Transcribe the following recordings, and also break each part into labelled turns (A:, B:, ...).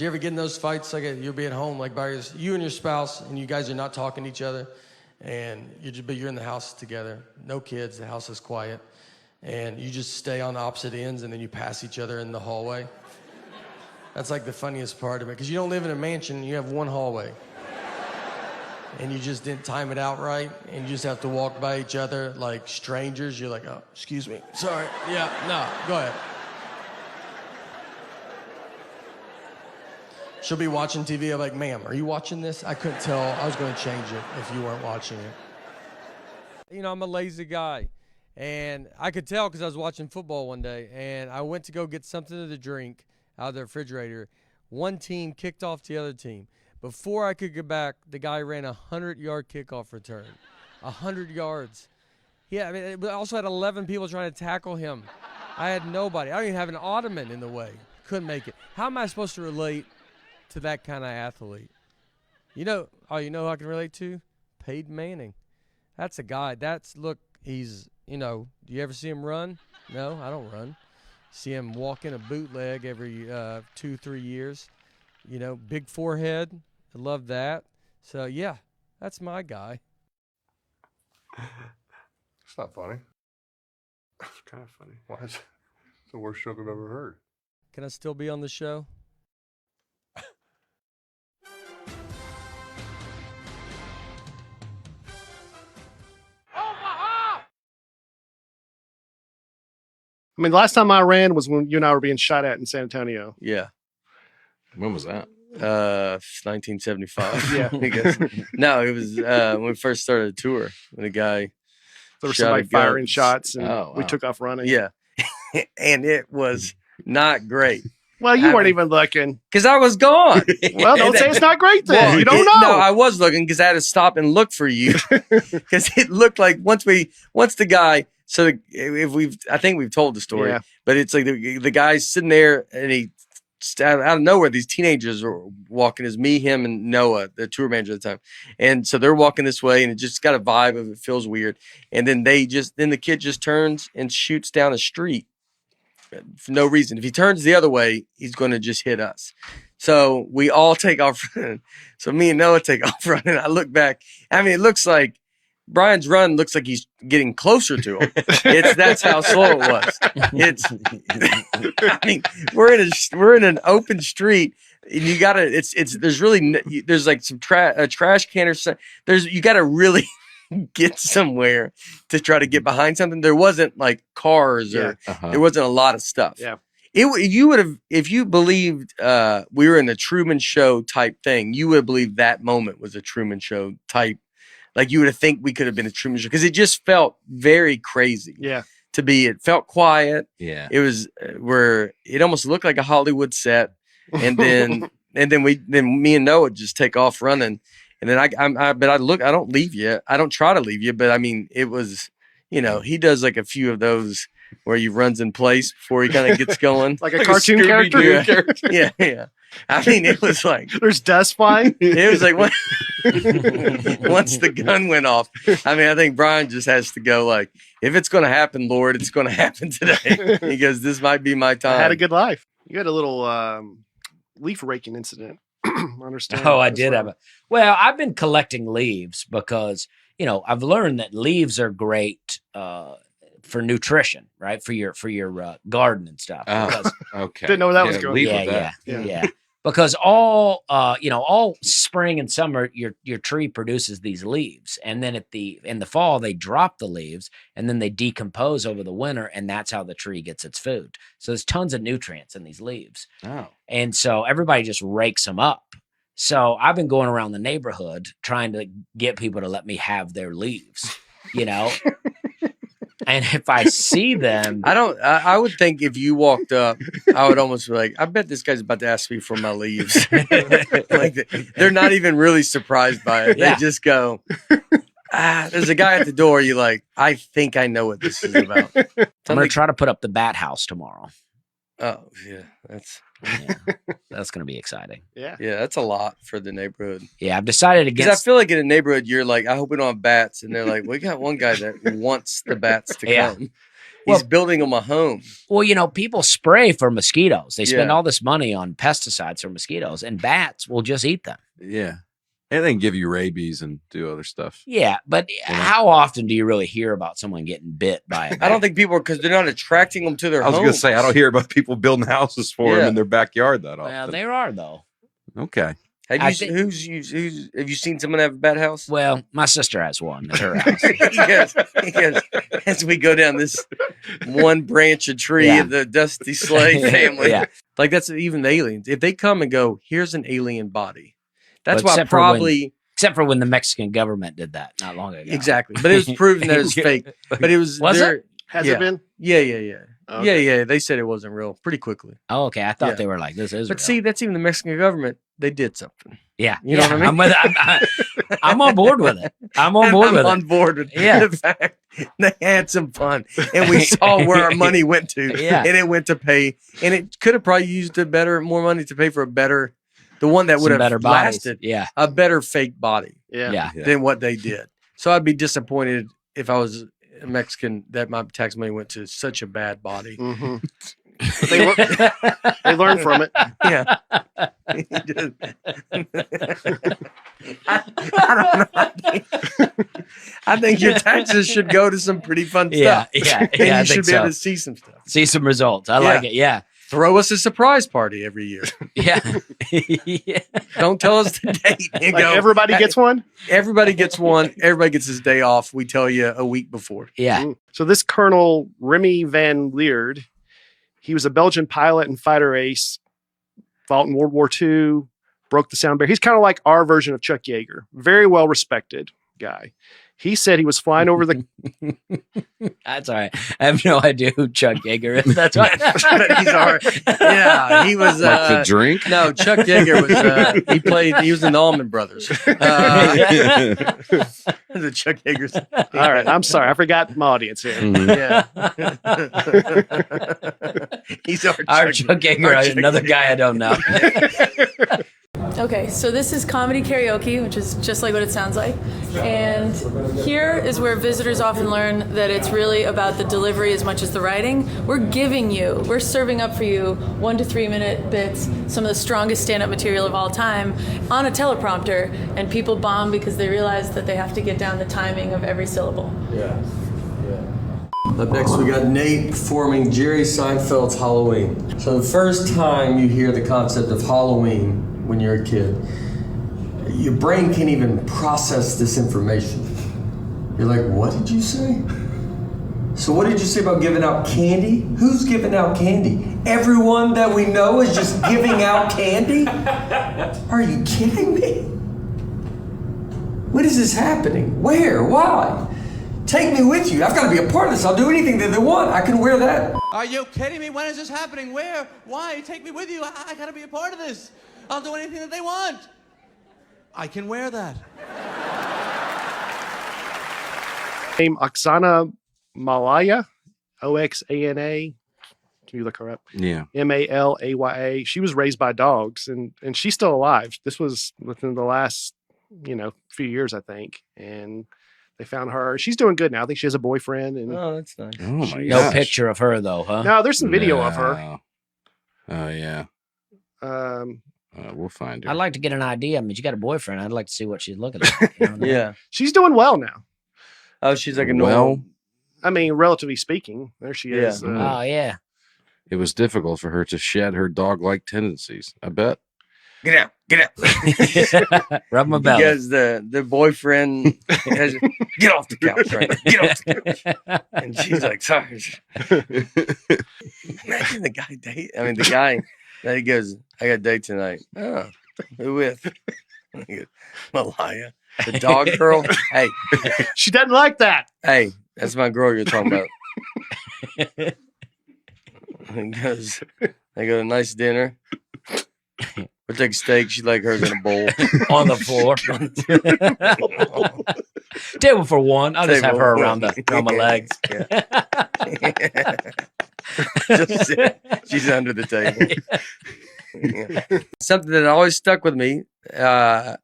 A: Do you ever get in those fights like you'll be at home like you and your spouse and you guys are not talking to each other and you're in the house together, no kids, the house is quiet, and you just stay on opposite ends and then you pass each other in the hallway? That's like the funniest part of it, because you don't live in a mansion, you have one hallway. And you just didn't time it out right, and you just have to walk by each other like strangers. You're like, oh, excuse me, sorry, yeah, no, go ahead. She'll be watching TV. I'm like, ma'am, are you watching this? I couldn't tell. I was going to change it if you weren't watching it. You know, I'm a lazy guy. And I could tell because I was watching football one day. And I went to go get something to drink out of the refrigerator. One team kicked off the other team. Before I could get back, the guy ran a 100-yard kickoff return. 100 yards. Yeah, I mean, it also had 11 people trying to tackle him. I had nobody. I don't even have an ottoman in the way. Couldn't make it. How am I supposed to relate to that kind of athlete? You know who I can relate to? Peyton Manning. That's a guy. He's, do you ever see him run? No, I don't run. See him walk in a bootleg every 2-3 years. Big forehead. I love that. So, yeah, that's my guy.
B: It's not funny. It's kind of funny. Why is it the worst joke I've ever heard?
A: Can I still be on the show?
C: I mean, the last time I ran was when you and I were being shot at in San Antonio.
A: Yeah.
D: When was that?
A: 1975.
C: Yeah.
A: I guess. No, it was when we first started the tour. When a guy
C: There was
A: shot
C: somebody
A: a gun.
C: firing shots, and
D: Oh,
C: we
D: wow.
C: took off running.
A: Yeah. And it was not great.
C: Well, you weren't even looking.
A: Because I was gone.
C: Well, don't say it's not great then.
A: Well,
C: you don't know.
A: No, I was looking because I had to stop and look for you. Because it looked like once the guy, I think we've told the story,
C: Yeah.
A: but it's like the guy's sitting there and out of nowhere, these teenagers are walking. It's me, him, and Noah, the tour manager at the time. And so they're walking this way, and it just got a vibe of it feels weird. And then the kid just turns and shoots down a street for no reason. If he turns the other way, he's going to just hit us. So we all take off running. So me and Noah take off running. I look back. I mean, it looks like Brian's run looks like he's getting closer to him. That's how slow it was. I mean, we're in an open street, and you gotta. There's like some a trash can or something. You gotta really get somewhere to try to get behind something. There wasn't like cars or there wasn't a lot of stuff.
C: Yeah.
A: If you believed we were in a Truman Show type thing, you would have believed that moment was a Truman Show type. Like you would have think we could have been a Truman Show because it just felt very crazy.
C: Yeah.
A: It felt quiet.
D: Yeah.
A: It was it almost looked like a Hollywood set. And then me and Noah just take off running. And then I don't leave you. I don't try to leave you, but I mean, it was, he does like a few of those where he runs in place before he kind of gets going.
C: Like a cartoon character?
A: Yeah. Yeah. I mean, it was like
C: there's dust flying.
A: It was like once the gun went off. I mean, I think Brian just has to go like, if it's going to happen, Lord, it's going to happen today. He goes, this might be my time.
C: I had a good life. You had a little leaf raking incident. I understand.
E: Oh, I did have well, I've been collecting leaves because, I've learned that leaves are great for nutrition, right? For your garden and stuff.
D: Oh, okay.
C: Didn't know where that was going.
E: Yeah. Because all spring and summer, your tree produces these leaves, and then in the fall they drop the leaves, and then they decompose over the winter, and that's how the tree gets its food. So there's tons of nutrients in these leaves.
D: Oh,
E: and so everybody just rakes them up. So I've been going around the neighborhood trying to get people to let me have their leaves, And if I see them,
A: I would think if you walked up, I would almost be like, I bet this guy's about to ask me for my leaves. Like they're not even really surprised by it.
E: Yeah.
A: They just go, there's a guy at the door. You like, I think I know what this is about.
E: I'm going to try to put up the bat house tomorrow.
A: Oh yeah,
E: That's going to be exciting.
C: Yeah.
A: Yeah, that's a lot for the neighborhood.
E: Yeah, I've decided
A: Because
E: against.
A: I feel like in a neighborhood, you're like, I hope we don't have bats. And they're like, we got one guy that wants the bats to
E: Yeah.
A: come. He's building them a home.
E: Well, people spray for mosquitoes. They spend
A: Yeah.
E: all this money on pesticides for mosquitoes, and bats will just eat them.
F: Yeah. And they can give you rabies and do other stuff.
E: Yeah, but how often do you really hear about someone getting bit by a bat?
A: I don't think people are, because they're not attracting them to their
F: I was
A: homes.
F: going to say, I don't hear about people building houses for them
A: Yeah.
F: in their backyard that often.
E: Well, there are, though.
F: Okay.
A: Have you have you seen someone have a bat house?
E: Well, my sister has one at her house.
A: Yes. As we go down this one branch of tree
E: Yeah.
A: of the Dusty Slade family.
E: Yeah.
A: Like that's even the aliens. If they come and go, here's an alien body. That's
E: Well,
A: why
E: except for when-
A: probably
E: Except for when the Mexican government did that not long ago.
A: exactly. But it was proven that it's fake. But it was
E: Was
A: their-
E: it?
C: Has
A: Yeah.
C: it been?
A: Yeah.
C: Okay.
A: Yeah. They said it wasn't real pretty quickly.
E: Oh, okay. I thought
A: Yeah.
E: they were like, this is
A: But
E: real.
A: see, that's even the Mexican government. They did something.
E: Yeah.
A: You know what I mean?
E: I'm on board with it. I'm on board with
A: on
E: it.
A: board with
E: Yeah.
A: the fact they had some fun, and we saw where our money went to.
E: Yeah.
A: And it went to pay, and it could have probably used more money to pay for the one that would
E: Some
A: have
E: better bodies.
A: lasted,
E: Yeah.
A: a better fake body
C: Yeah.
E: Yeah.
A: than what they did. So I'd be disappointed if I was a Mexican that my tax money went to such a bad body.
C: hmm They learn from it.
A: Yeah. I don't know. I think your taxes should go to some pretty fun
E: Yeah.
A: stuff.
E: Yeah.
A: And
E: Yeah. I
A: you
E: think
A: should be able
E: so.
A: to see some stuff.
E: See some results. I like it. Yeah.
A: Throw us a surprise party every year.
E: Yeah. Yeah.
A: Don't tell us the date. And
C: Like
A: go,
C: everybody gets one.
A: Everybody gets one. Everybody gets his day off. We tell you a week before.
E: Yeah.
C: Mm. So this Colonel Remy van Leerd, he was a Belgian pilot and fighter ace, fought in World War II, broke the sound barrier. He's kind of like our version of Chuck Yeager. Very well respected guy. He said he was flying over the
E: That's all right. I have no idea who Chuck Yeager is. That's why.
A: But he's our, yeah, he was.
D: Like the drink?
A: No, Chuck Yeager was. He was in the Allman Brothers. The Chuck Yeager's.
C: All right, I'm sorry. I forgot my audience here.
D: Mhm.
A: Yeah. He's our
E: Chuck Yeager, another guy I don't know.
G: Okay, so this is comedy karaoke, which is just like what it sounds like. And here is where visitors often learn that it's really about the delivery as much as the writing. We're serving up for you 1 to 3 minute bits, some of the strongest stand-up material of all time, on a teleprompter, and people bomb because they realize that they have to get down the timing of every syllable.
A: Up next, we got Nate performing Jerry Seinfeld's Halloween. So the first time you hear the concept of Halloween when you're a kid, your brain can't even process this information. You're like, what did you say? So what did you say about giving out candy? Who's giving out candy? Everyone that we know is just giving out candy? Are you kidding me? When is this happening? Where? Why? Take me with you. I've got to be a part of this. I'll do anything that they want. I can wear that.
H: Are you kidding me? When is this happening? Where? Why? Take me with you. I gotta be a part of this. I'll do anything that they want. I can wear that.
C: Name Oksana Malaya, Oxana. Can you look her up?
F: Yeah.
C: Malaya. She was raised by dogs, and she's still alive. This was within the last, few years, I think. And they found her. She's doing good now. I think she has a boyfriend. And
A: Oh, that's nice.
F: Oh, my
C: She-
E: No
F: gosh.
E: picture of her, though, huh?
C: no, there's some video of her.
F: No. Oh, yeah. We'll find her.
E: I'd like to get an idea. I mean, she got a boyfriend. I'd like to see what she's looking like. You know what I mean?
A: Yeah.
C: She's doing well now.
A: Oh, she's like a normal.
C: I mean, relatively speaking, there she is.
E: Oh, yeah.
F: It was difficult for her to shed her dog-like tendencies, I bet.
A: Get out. Get out.
E: Rub my belly.
A: Because the boyfriend has, get off the couch right now. Get off the couch. And she's like, sorry. Imagine the guy date. I mean, the guy that he goes, I got a date tonight. Oh, who with? He goes, Malaya. The dog girl. Hey,
C: She doesn't like that.
A: hey, that's my girl you're talking about. He goes, they go to a nice dinner. We'll take a steak. She like hers in a bowl.
E: On the floor. Table for one. I'll just have her around my legs.
A: Yeah. Just sit. She's under the table. Yeah. Something that always stuck with me, that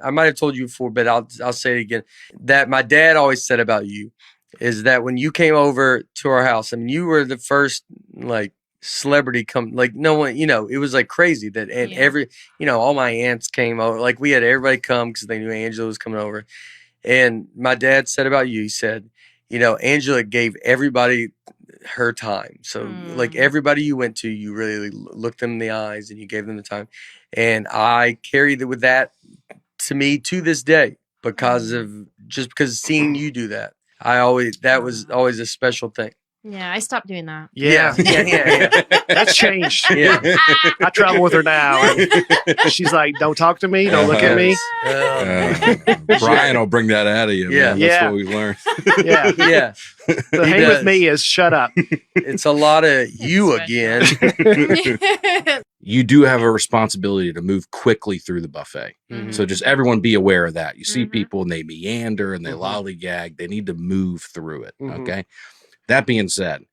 A: I might have told you before, but I'll say it again. That my dad always said about you is that when you came over to our house, I mean, you were the first like celebrity come, like no one, it was like crazy that, and every, all my aunts came over, like we had everybody come because they knew Angela was coming over. And my dad said about you, he said, Angela gave everybody her time. So like everybody you went to, you really looked them in the eyes and you gave them the time. And I carried it with that to me to this day because because seeing you do that. That was always a special thing.
I: Yeah, I stopped doing that.
C: Yeah. That's changed.
A: Yeah.
C: I travel with her now. And she's like, don't talk to me. Don't look at me.
F: Brian will bring that out of you.
A: Yeah.
F: Man. That's what we learned.
C: Yeah.
A: Yeah.
C: The hang with me is shut up.
A: It's a lot of you again.
F: You do have a responsibility to move quickly through the buffet.
A: Mhm.
F: So just everyone be aware of that. You see people and they meander and they lollygag. They need to move through it.
C: Mhm.
F: Okay. That being said,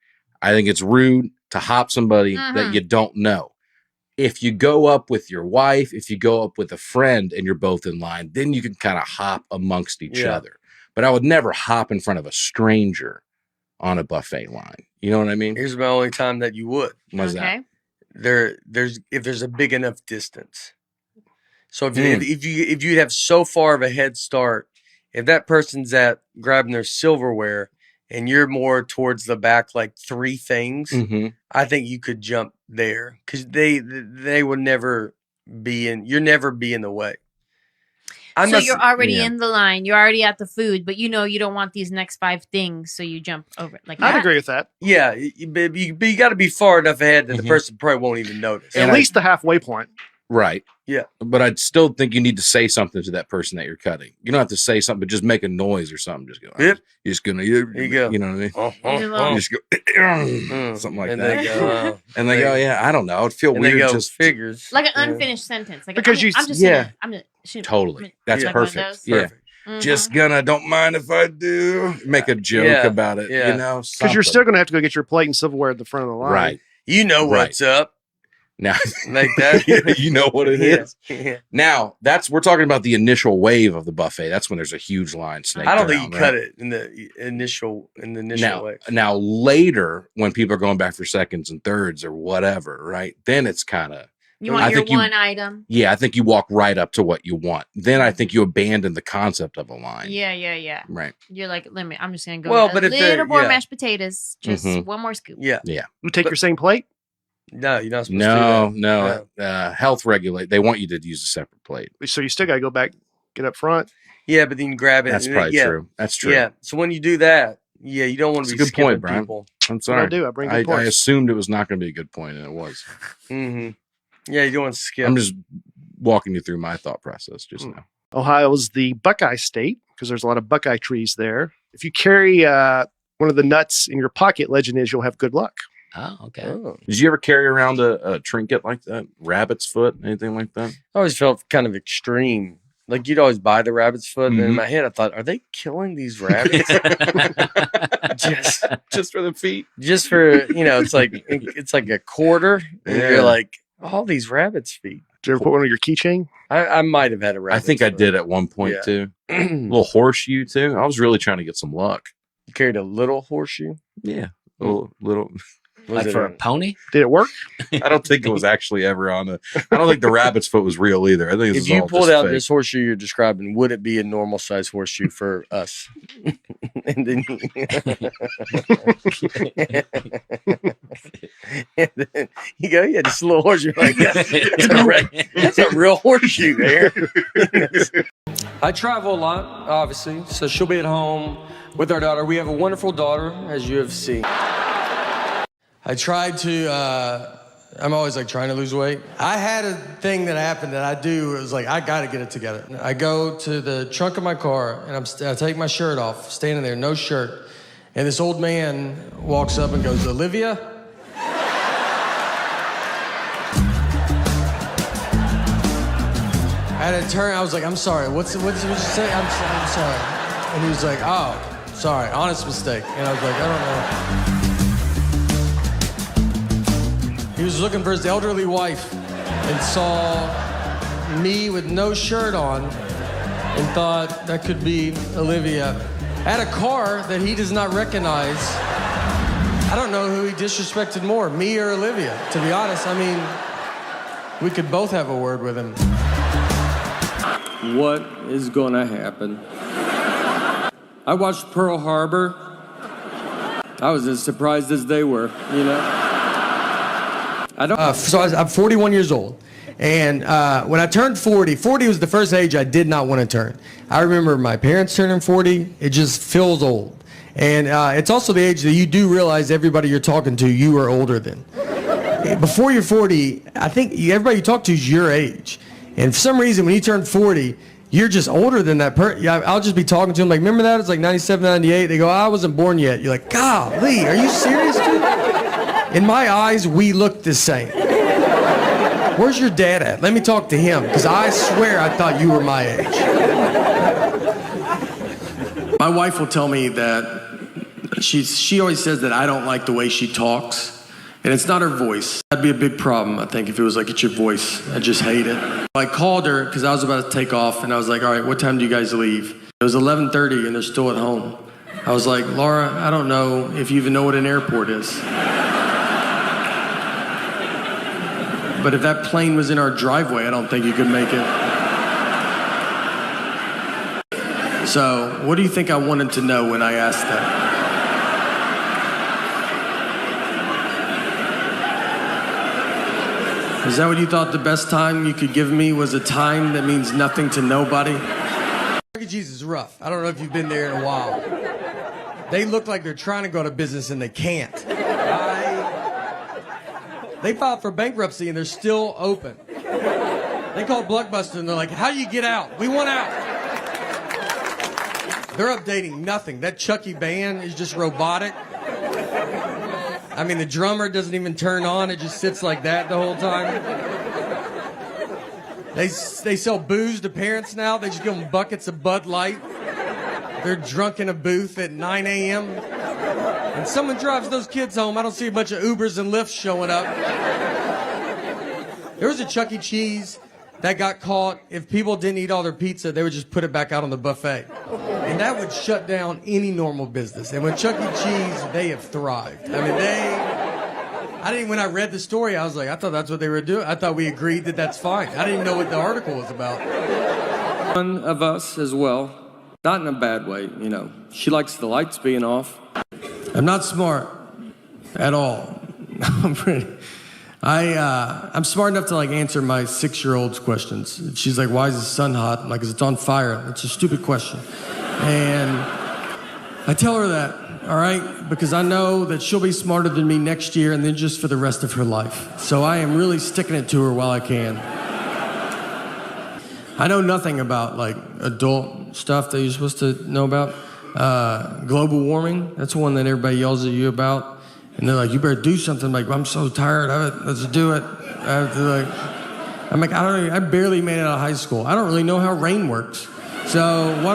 F: I think it's rude to hop somebody that you don't know. If you go up with your wife, if you go up with a friend and you're both in line, then you can kind of hop amongst each other. But I would never hop in front of a stranger on a buffet line. You know what I mean?
A: Here's my only time that you would.
F: What's that?
A: If there's a big enough distance. So if you have so far of a head start, if that person's at grabbing their silverware and you're more towards the back, like 3 things, I think you could jump there because they would never be in. You'll never be in the way.
I: So you're already in the line. You're already at the food, but you don't want these next 5 things, so you jump over. Like
C: I'd agree with that.
A: Yeah, but you got to be far enough ahead that the person probably won't even notice.
C: At least the halfway point.
F: Right.
A: Yeah.
F: But I'd still think you need to say something to that person that you're cutting. You don't have to say something, but just make a noise or something. Just go.
A: Yep.
F: You're just gonna.
A: There you go.
F: You know what I mean? You just go something like
A: and
F: that.
A: They go,
F: and they go, yeah, I don't know. It'd feel
A: and
F: weird.
A: They go,
F: just
I: figures like an unfinished sentence. Like
C: because
I: I'm just
F: totally. That's perfect. Yeah.
I: Mm-hmm.
F: Just gonna. Don't mind if I do. Make a joke about it.
A: Yeah.
F: You know,
C: because you're still gonna have to go get your plate and silverware at the front of the line.
F: Right.
A: You know what's up.
F: Now,
A: like that,
F: you know what it is. Now, we're talking about the initial wave of the buffet. That's when there's a huge line snake.
A: I don't think you cut it in the initial wave.
F: Now, later, when people are going back for seconds and thirds or whatever, right? Then it's kind of
I: you want your one item.
F: Yeah, I think you walk right up to what you want. Then I think you abandon the concept of a line.
I: Yeah.
F: Right.
I: You're like, I'm just gonna go. But a little more mashed potatoes, just one more scoop.
A: Yeah.
C: You take your same plate.
A: No, you're not supposed to do that.
F: No. Health regulate. They want you to use a separate plate.
C: So you still got to go back, get up front.
A: Yeah, but then you grab it.
F: That's probably true. That's true.
A: Yeah. So when you do that, you don't want to be
F: a good point,
A: Brian.
F: People. I'm sorry.
C: I bring good points.
F: I assumed it was not going to be a good point, and it was.
A: Yeah, you don't want to skip.
F: I'm just walking you through my thought process just now.
C: Ohio's the Buckeye state because there's a lot of Buckeye trees there. If you carry one of the nuts in your pocket, legend is you'll have good luck.
E: Oh, okay.
F: Did you ever carry around a trinket like that? Rabbit's foot? Anything like that?
A: I always felt kind of extreme. Like you'd always buy the rabbit's foot, and in my head I thought, are they killing these rabbits?
F: just for the feet?
A: Just for, it's like a quarter. And you're like, all these rabbits' feet.
C: Did you ever put one on your keychain?
A: I might have had a rabbit.
F: I think I did at one point too. A little horseshoe too. I was really trying to get some luck.
A: You carried a little horseshoe?
F: Yeah. A little.
E: Like for a pony?
C: Did it work?
F: I don't think it was actually ever on I don't think the rabbit's foot was real either. I think
A: if you pulled out this horseshoe you're describing, would it be a normal size horseshoe for us? And then you go, yeah, just a little horseshoe. Like that's a real horseshoe there. I travel a lot, obviously, so she'll be at home with our daughter. We have a wonderful daughter, as you have seen. I tried to, I'm always like trying to lose weight. I had a thing that happened that I do. It was like, I got to get it together. I go to the trunk of my car and I take my shirt off, standing there, no shirt. And this old man walks up and goes, Olivia? I had to turn, I was like, I'm sorry, what did you say? I'm sorry. And he was like, oh, sorry, honest mistake. And I was like, I don't know. He was looking for his elderly wife and saw me with no shirt on and thought that could be Olivia. at a car that he does not recognize. I don't know who he disrespected more, me or Olivia, to be honest. I mean, we could both have a word with him.
J: What is gonna happen? I watched Pearl Harbor. I was as surprised as they were, you know? I don't.
A: I'm 41 years old. And when I turned 40, 40 was the first age I did not want to turn. I remember my parents turning 40. It just feels old. And it's also the age that you do realize everybody you're talking to, you are older than. Before you're 40, I think everybody you talk to is your age. And for some reason, when you turn 40, you're just older than that person. Yeah, I'll just be talking to them like, remember that? It's like 97, 98. They go, I wasn't born yet. You're like, golly, are you serious, dude? In my eyes, we look the same. Where's your dad at? Let me talk to him, because I swear I thought you were my age. My wife will tell me that she always says that I don't like the way she talks. And it's not her voice. That'd be a big problem, I think, if it was like, it's your voice. I just hate it. I called her because I was about to take off, and I was like, all right, what time do you guys leave? It was 11:30, and they're still at home. I was like, Laura, I don't know if you even know what an airport is. But if that plane was in our driveway, I don't think you could make it. So, what do you think I wanted to know when I asked that? Is that what you thought the best time you could give me was a time that means nothing to nobody? Chuck E. Cheese is rough. I don't know if you've been there in a while. They look like they're trying to go to business and they can't. They filed for bankruptcy and they're still open. They called Blockbuster and they're like, how do you get out? We want out. They're updating nothing. That Chucky band is just robotic. I mean, the drummer doesn't even turn on. It just sits like that the whole time. They sell booze to parents now. They just give them buckets of Bud Light. They're drunk in a booth at 9 a.m. And someone drives those kids home. I don't see a bunch of Ubers and Lyfts showing up. There was a Chuck E. Cheese that got caught. If people didn't eat all their pizza, they would just put it back out on the buffet. And that would shut down any normal business. And with Chuck E. Cheese, they have thrived. I mean, when I read the story, I was like, I thought that's what they were doing. I thought we agreed that that's fine. I didn't even know what the article was about.
J: One of us as well, not in a bad way, you know. She likes the lights being off. I'm not smart at all. I'm smart enough to like answer my 6-year-old's questions. She's like, why is the sun hot? I'm like, 'cause it's on fire. That's a stupid question. And I tell her that, all right, because I know that she'll be smarter than me next year and then just for the rest of her life. So I am really sticking it to her while I can. I know nothing about like adult stuff that you're supposed to know about. Global warming, that's one that everybody yells at you about. And they're like, you better do something. I'm like, I'm so tired of it. Let's do it. I'm like, I barely made it out of high school. I don't really know how rain works. So why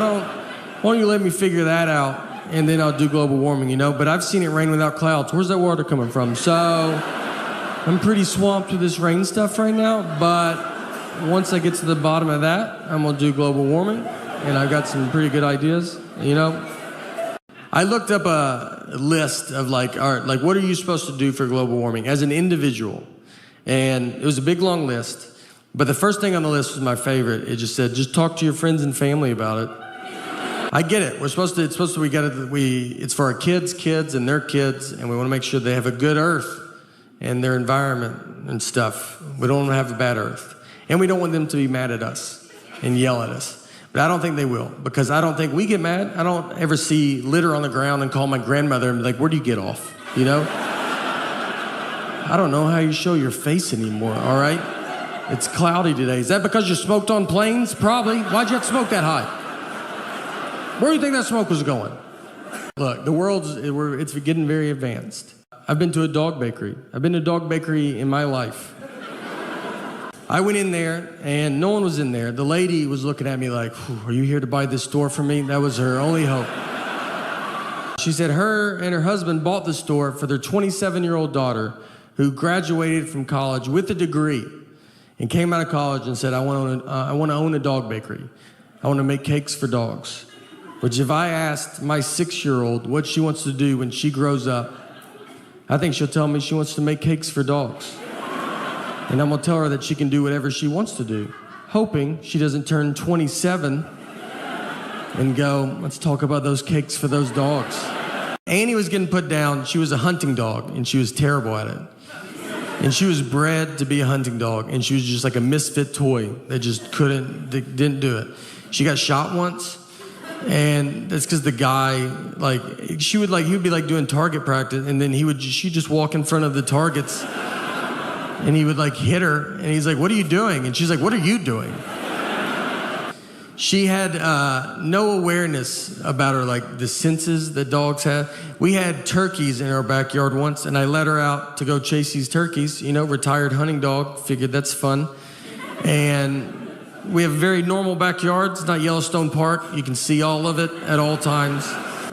J: don't you let me figure that out, and then I'll do global warming, you know? But I've seen it rain without clouds. Where's that water coming from? So I'm pretty swamped with this rain stuff right now, but once I get to the bottom of that, I'm gonna do global warming, and I've got some pretty good ideas, you know? I looked up a list of like, all right, like what are you supposed to do for global warming as an individual? And it was a big long list, but the first thing on the list was my favorite. It just said, just talk to your friends and family about it. I get it. It's for our kids and their kids, and we want to make sure they have a good earth and their environment and stuff. We don't want to have a bad earth. And we don't want them to be mad at us and yell at us. But I don't think they will, because I don't think we get mad. I don't ever see litter on the ground and call my grandmother and be like, where do you get off? You know? I don't know how you show your face anymore, all right? It's cloudy today. Is that because you smoked on planes? Probably. Why'd you have to smoke that high? Where do you think that smoke was going? Look, it's getting very advanced. I've been to a dog bakery. I've been to a dog bakery in my life. I went in there, and no one was in there. The lady was looking at me like, are you here to buy this store from me? That was her only hope. She said her and her husband bought the store for their 27-year-old daughter who graduated from college with a degree and came out of college and said, I want to own a dog bakery. I want to make cakes for dogs. which if I asked my 6-year-old what she wants to do when she grows up, I think she'll tell me she wants to make cakes for dogs. And I'm gonna tell her that she can do whatever she wants to do, hoping she doesn't turn 27 and go, let's talk about those cakes for those dogs. Annie was getting put down. She was a hunting dog, and she was terrible at it. And she was bred to be a hunting dog, and she was just like a misfit toy that just didn't do it. She got shot once, and that's because the guy, he would be like doing target practice, and then she'd just walk in front of the targets, and he would like hit her, and he's like, what are you doing? And she's like, what are you doing? She had no awareness about her, like the senses that dogs have. We had turkeys in our backyard once, and I let her out to go chase these turkeys. You know, retired hunting dog, figured that's fun. And we have a very normal backyard. It's not Yellowstone Park. You can see all of it at all times.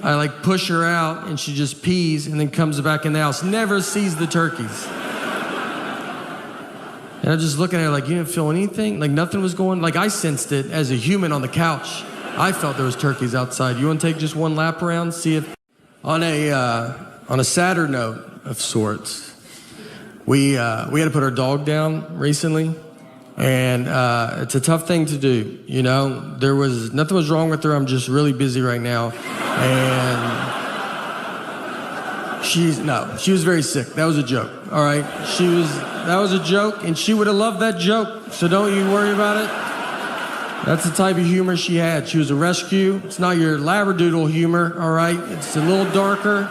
J: I like push her out, and she just pees and then comes back in the house. Never sees the turkeys. And I'm just looking at her like, you didn't feel anything? Like nothing was going, like I sensed it as a human on the couch. I felt there was turkeys outside. You want to take just one lap around, see if, on a sadder note of sorts, we had to put our dog down recently. And it's a tough thing to do, you know? Nothing was wrong with her. I'm just really busy right now. And she was very sick. That was a joke, all right? That was a joke, and she would have loved that joke, so don't you worry about it. That's the type of humor she had. She was a rescue. It's not your labradoodle humor, all right? It's a little darker.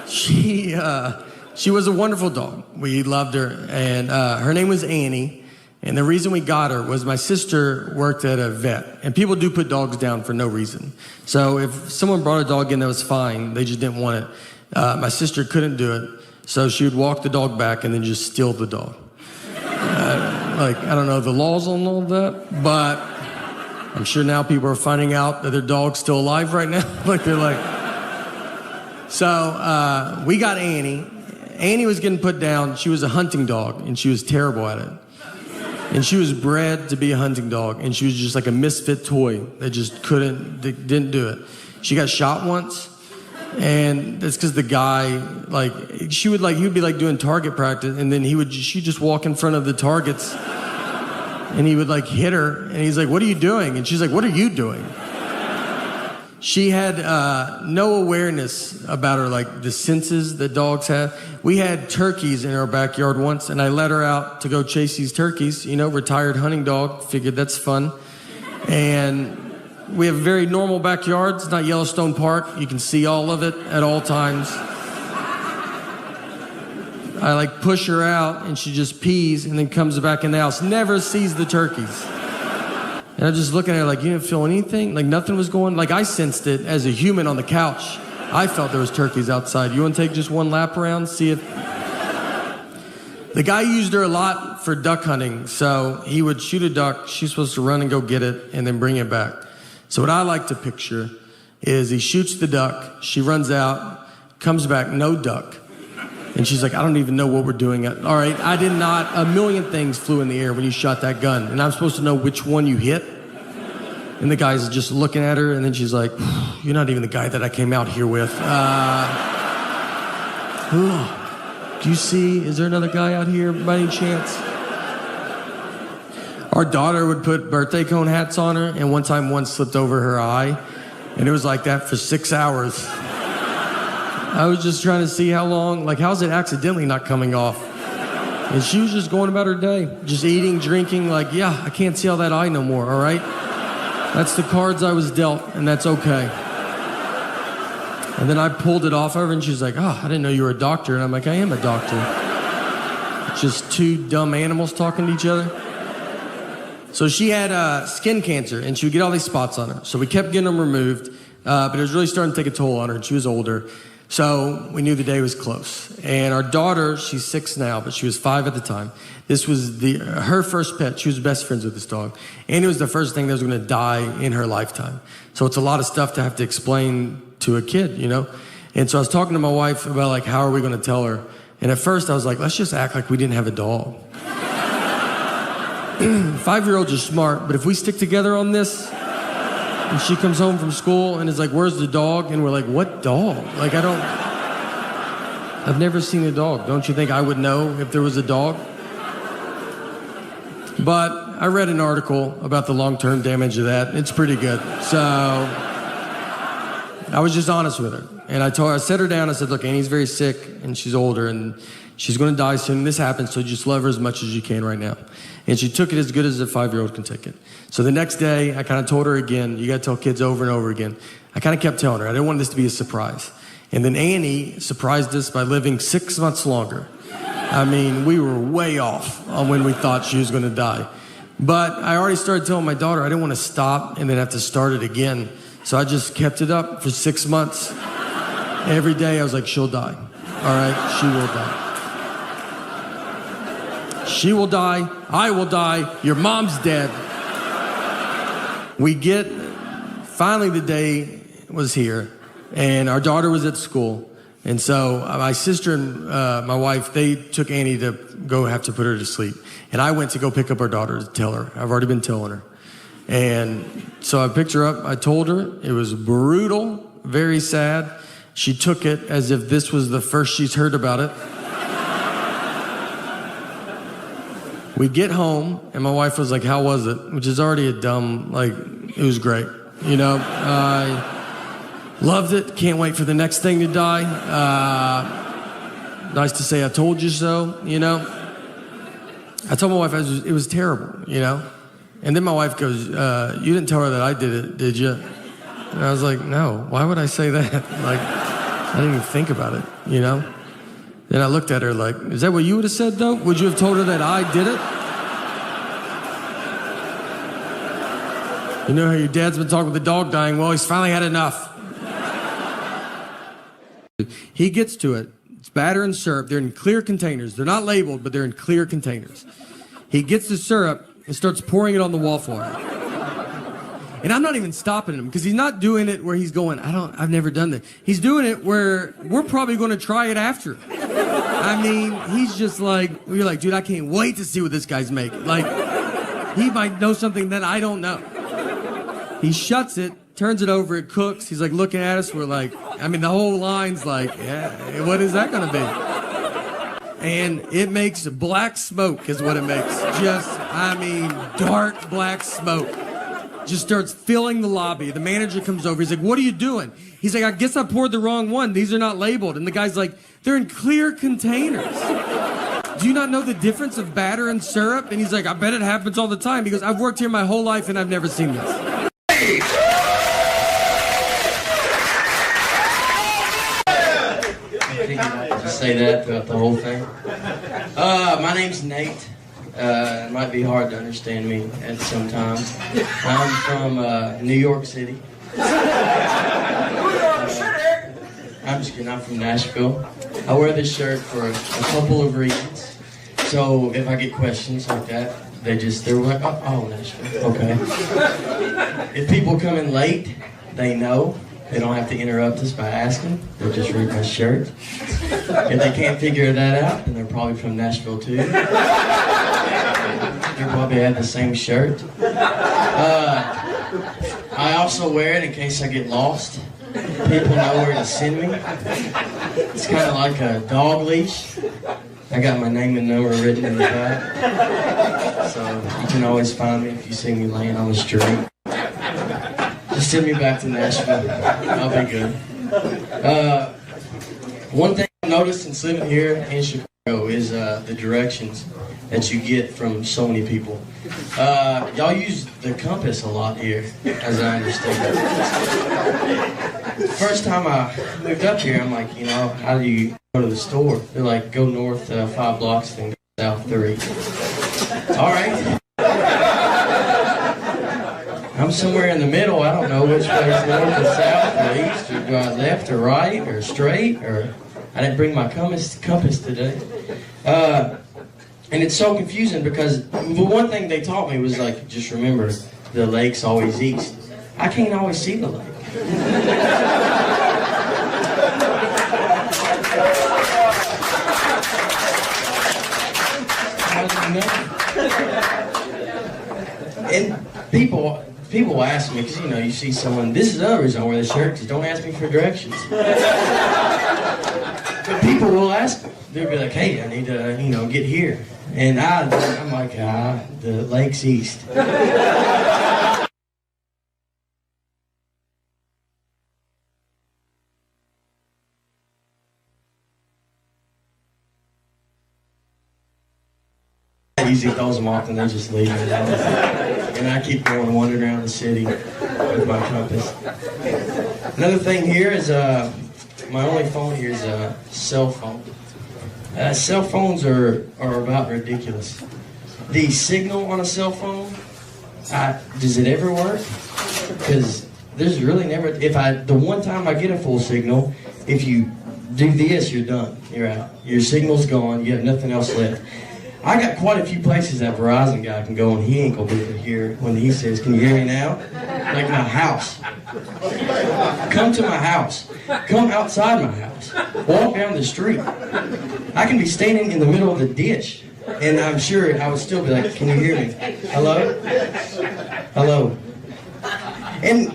J: She was a wonderful dog. We loved her, and her name was Annie. And the reason we got her was my sister worked at a vet, and people do put dogs down for no reason. So if someone brought a dog in that was fine, they just didn't want it. My sister couldn't do it, so she would walk the dog back and then just steal the dog. I don't know the laws on all that, but I'm sure now people are finding out that their dog's still alive right now. So we got Annie. Annie was getting put down. She was a hunting dog, and she was terrible at it. And she was bred to be a hunting dog, and she was just like a misfit toy that just didn't do it. She got shot once, and that's because the guy, he would be like doing target practice, and then she'd just walk in front of the targets, and he would like hit her, and he's like, what are you doing? And she's like, what are you doing? She had no awareness about her, like the senses that dogs have. We had turkeys in our backyard once, and I let her out to go chase these turkeys. You know, retired hunting dog, figured that's fun. And we have a very normal backyard. It's not Yellowstone Park. You can see all of it at all times. I like push her out, and she just pees and then comes back in the house. Never sees the turkeys. And I'm just looking at her like, you didn't feel anything? Like nothing was going, like I sensed it as a human on the couch. I felt there was turkeys outside. You want to take just one lap around, see if... The guy used her a lot for duck hunting. So he would shoot a duck. She's supposed to run and go get it and then bring it back. So what I like to picture is he shoots the duck. She runs out, comes back, no duck. And she's like, I don't even know what we're doing. All right, I did not. A million things flew in the air when you shot that gun. And I'm supposed to know which one you hit. And the guy's just looking at her. And then she's like, you're not even the guy that I came out here with. Do you see? Is there another guy out here by any chance? Our daughter would put birthday cone hats on her. And one slipped over her eye. And it was like that for 6 hours. I was just trying to see how long, like how's it accidentally not coming off? And she was just going about her day, just eating, drinking, like, yeah, I can't see all that eye no more, all right? That's the cards I was dealt, and that's okay. And then I pulled it off of her, and she's like, oh, I didn't know you were a doctor. And I'm like, I am a doctor. Just two dumb animals talking to each other. So she had skin cancer, and she would get all these spots on her. So we kept getting them removed, but it was really starting to take a toll on her, and she was older. So we knew the day was close. And our daughter, she's 6 now, but she was 5 at the time. This was her first pet. She was best friends with this dog. And it was the first thing that was going to die in her lifetime. So it's a lot of stuff to have to explain to a kid, you know? And so I was talking to my wife about, like, how are we going to tell her? And at first I was like, let's just act like we didn't have a dog. 5-year-olds are smart, but if we stick together on this, And she comes home from school and is like, where's the dog? And we're like, what dog? Like, I've never seen a dog. Don't you think I would know if there was a dog? But I read an article about the long-term damage of that. It's pretty good. So I was just honest with her. And I sat her down. I said, look, Annie's very sick and she's older and she's going to die soon. This happens, so just love her as much as you can right now. And she took it as good as a 5-year-old can take it. So the next day, I kind of told her again, you got to tell kids over and over again. I kind of kept telling her. I didn't want this to be a surprise. And then Annie surprised us by living 6 months longer. I mean, we were way off on when we thought she was going to die. But I already started telling my daughter I didn't want to stop and then have to start it again. So I just kept it up for 6 months. Every day I was like, she'll die. All right, she will die. She will die. I will die. Your mom's dead. Finally the day was here, and our daughter was at school. And so my sister and my wife, they took Annie to go have to put her to sleep. And I went to go pick up our daughter to tell her. I've already been telling her. And so I picked her up. I told her. It was brutal, very sad. She took it as if this was the first she's heard about it. We get home, and my wife was like, how was it? Which is already a dumb, like, it was great. You know, I loved it. Can't wait for the next thing to die. Nice to say I told you so, you know. I told my wife it was terrible, you know. And then my wife goes, you didn't tell her that I did it, did you? And I was like, no, why would I say that? Like, I didn't even think about it, you know. Then I looked at her like, is that what you would have said, though? Would you have told her that I did it? You know how your dad's been talking with the dog dying? Well, he's finally had enough. He gets to it. It's batter and syrup. They're in clear containers. They're not labeled, but they're in clear containers. He gets the syrup and starts pouring it on the wall for him. And I'm not even stopping him because he's not doing it where he's going, I've never done that. He's doing it where we're probably going to try it after. I mean, he's just like, you're like, dude, I can't wait to see what this guy's making. Like, he might know something that I don't know. He shuts it, turns it over, it cooks. He's like looking at us. We're like, I mean, the whole line's like, yeah, what is that going to be? And it makes black smoke is what it makes. Dark black smoke. Just starts filling the lobby. The manager comes over. He's like, what are you doing? He's like, I guess I poured the wrong one. These are not labeled. And the guy's like, they're in clear containers. Do you not know the difference of batter and syrup? And he's like, I bet it happens all the time. He goes, I've worked here my whole life and I've never seen this.
K: Just say that throughout the whole thing. My name's Nate. It might be hard to understand me at some times. I'm from New York City. I'm just kidding, I'm from Nashville. I wear this shirt for a couple of reasons. So if I get questions like that, they're like, oh, Nashville, okay. If people come in late, they know. They don't have to interrupt us by asking. They'll just read my shirt. If they can't figure that out, then they're probably from Nashville too. They probably have the same shirt. I also wear it in case I get lost. People know where to send me. It's kind of like a dog leash. I got my name and number written in the back. So you can always find me if you see me laying on the street. Just send me back to Nashville. I'll be good. One thing I've noticed since living here in Chicago is the directions that you get from so many people. Y'all use the compass a lot here, as I understand. The first time I moved up here, I'm like, how do you go to the store? They're like, go north 5 blocks, then go south 3. All right. I'm somewhere in the middle. I don't know which way is north or south or east or left or right or straight, or I didn't bring my compass today. And it's so confusing because the one thing they taught me was like, just remember, the lake's always east. I can't always see the lake. How do you know? And people, people will ask me, because, you see someone, this is another reason I wear this shirt, because don't ask me for directions. But people will ask me. They'll be like, hey, I need to, get here. And I'm like, the lake's east. I usually throws them off and they just leave it. And I keep going wandering around the city with my compass. Another thing here is my only phone here is a cell phone. Cell phones are about ridiculous. The signal on a cell phone, does it ever work? Because there's really never, the one time I get a full signal, if you do this, you're done. You're out. Your signal's gone. You have nothing else left. I got quite a few places that Verizon guy can go and he ain't gonna be able to hear when he says, can you hear me now? Like my house. Come to my house. Come outside my house. Walk down the street. I can be standing in the middle of the ditch and I'm sure I would still be like, can you hear me? Hello? Hello? And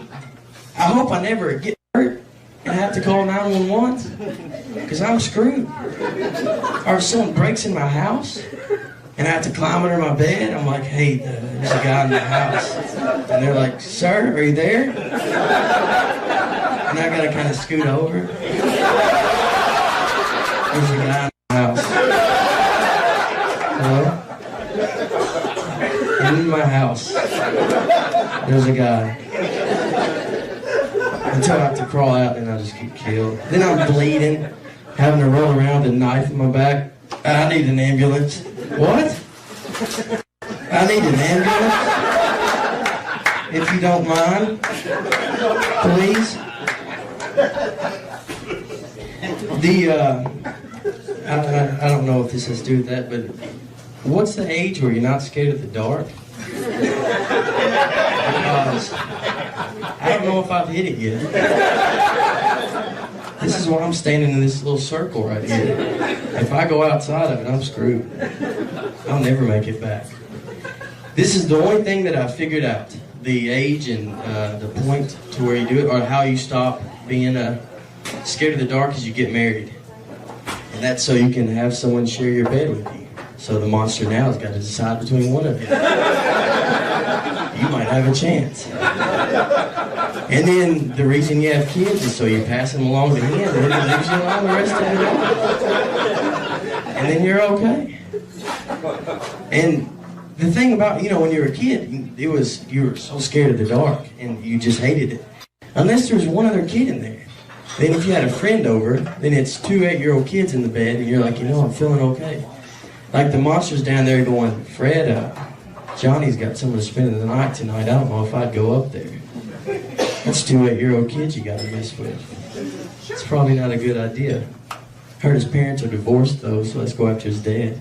K: I hope I never get hurt and have to call 911 because I'm screwed. Or if someone breaks in my house and I have to climb under my bed, I'm like, hey, there's a guy in the house. And they're like, sir, are you there? And I gotta kind of scoot over. There's a guy in the house. Hello? And in my house, there's a guy. Until I have to crawl out and I just get killed. Then I'm bleeding, having to roll around with a knife in my back. I need an ambulance. What? I need an ambulance? If you don't mind, please. I don't know if this has to do with that, but what's the age where you're not scared of the dark? Because I don't know if I've hit it yet. This is why I'm standing in this little circle right here. If I go outside of it, I'm screwed. I'll never make it back. This is the only thing that I figured out. The age and the point to where you do it, or how you stop being scared of the dark is you get married. And that's so you can have someone share your bed with you. So the monster now has got to decide between one of you. You might have a chance. And then the reason you have kids is so you pass them along to him, and then he leaves you alone the rest of the day. And then you're okay. And the thing about, when you were a kid, you were so scared of the dark, and you just hated it. Unless there was one other kid in there. Then if you had a friend over, then it's 2 8-year-old kids in the bed, and you're like, I'm feeling okay. Like the monster's down there going, Fred, Johnny's got someone to spend the night tonight. I don't know if I'd go up there. That's 2 8-year-old kids you got to mess with. It's probably not a good idea. Heard his parents are divorced though, so let's go after his dad.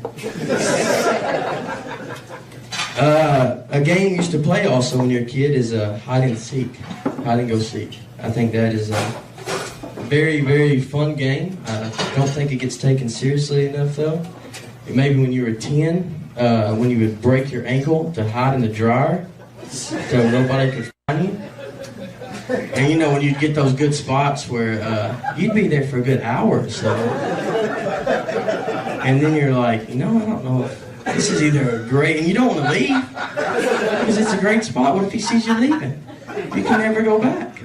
K: A game you used to play also when you're a kid is hide and seek, hide and go seek. I think that is a very, very fun game. I don't think it gets taken seriously enough though. Maybe when you were 10, when you would break your ankle to hide in the dryer so nobody could find you. And when you'd get those good spots where you'd be there for a good hour or so. And then you're like, I don't know if this is either great, and you don't want to leave because it's a great spot. What if he sees you leaving? You can never go back.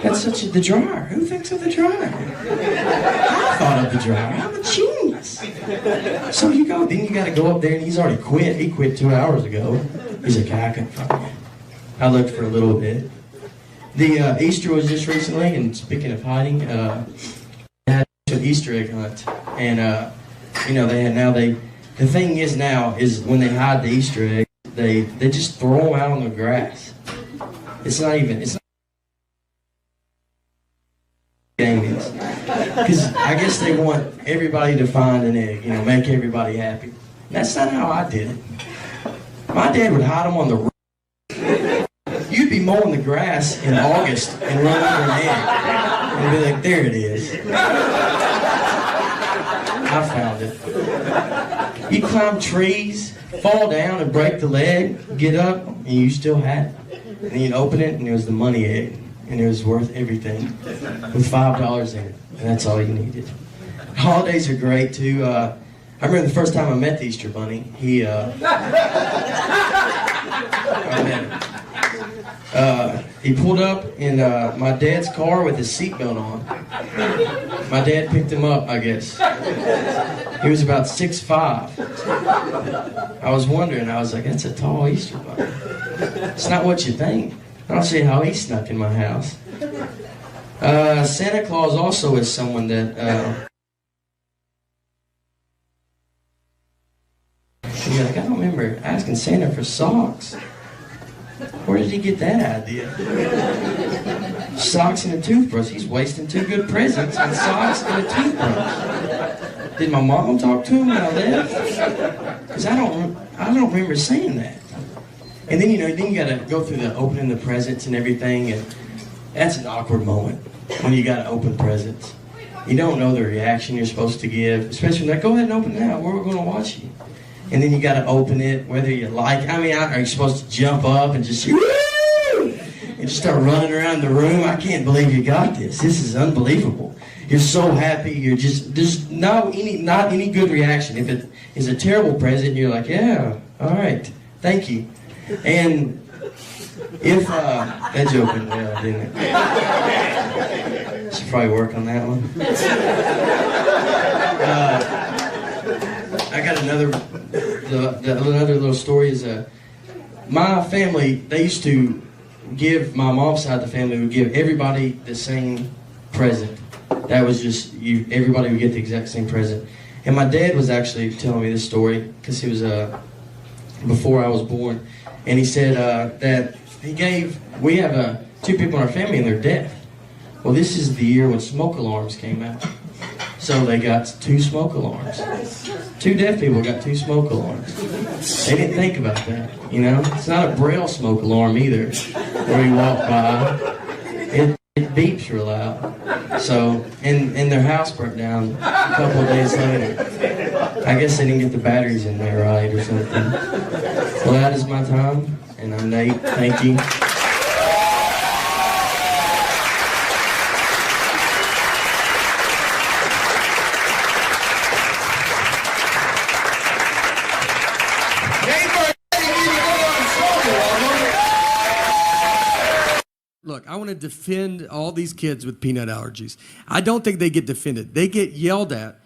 K: That's the dryer. Who thinks of the dryer? I thought of the dryer. I'm a genius. So you got to go up there, and he's already quit. He quit 2 hours ago. He's like, I couldn't find you. I looked for a little bit. The Easter was just recently, and speaking of hiding, they had an Easter egg hunt, and the thing is now is when they hide the Easter egg, they just throw them out on the grass. It's not game is because I guess they want everybody to find an egg, make everybody happy. That's not how I did it. My dad would hide them on the roof. You'd be mowing the grass in August and run over an egg and be like, there it is. I found it. You climb trees, fall down and break the leg, get up, and you still had it. And then you'd open it, and it was the money egg, and it was worth everything, with $5 in it, and that's all you needed. Holidays are great, too. I remember the first time I met the Easter Bunny. He pulled up in my dad's car with his seatbelt on. My dad picked him up, I guess. He was about 6'5". I was wondering, I was like, that's a tall Easter Bunny. It's not what you think. I don't see how he snuck in my house. Santa Claus also is someone that... you're like, I don't remember asking Santa for socks. Where did he get that idea? Socks and a toothbrush. He's wasting 2 good presents on socks and a toothbrush. Did my mom talk to him when I left? Because I don't remember saying that. And then, then you got to go through the opening the presents and everything, and that's an awkward moment when you got to open presents. You don't know the reaction you're supposed to give, especially like, go ahead and open it now. We're going to watch you. And then you got to open it, whether you like. Are you supposed to jump up and just woo! And just start running around the room? I can't believe you got this. This is unbelievable. You're so happy. You're just there's not any good reaction. If it is a terrible present, you're like, yeah, all right, thank you. And if that joke went well, didn't it? Should probably work on that one. I got another little story is my family, they used to give, my mom's side of the family would give everybody the same present. That was just, everybody would get the exact same present. And my dad was actually telling me this story, because he was, before I was born, and he said that we have 2 people in our family and they're deaf. Well, this is the year when smoke alarms came out. So they got 2 smoke alarms. 2 deaf people got 2 smoke alarms. They didn't think about that, It's not a Braille smoke alarm either, where you walk by. It beeps real loud. So, and their house burnt down a couple of days later. I guess they didn't get the batteries in there right or something. Well, that is my time, and I'm Nate. Thank you.
J: Look, I want to defend all these kids with peanut allergies. I don't think they get defended. They get yelled at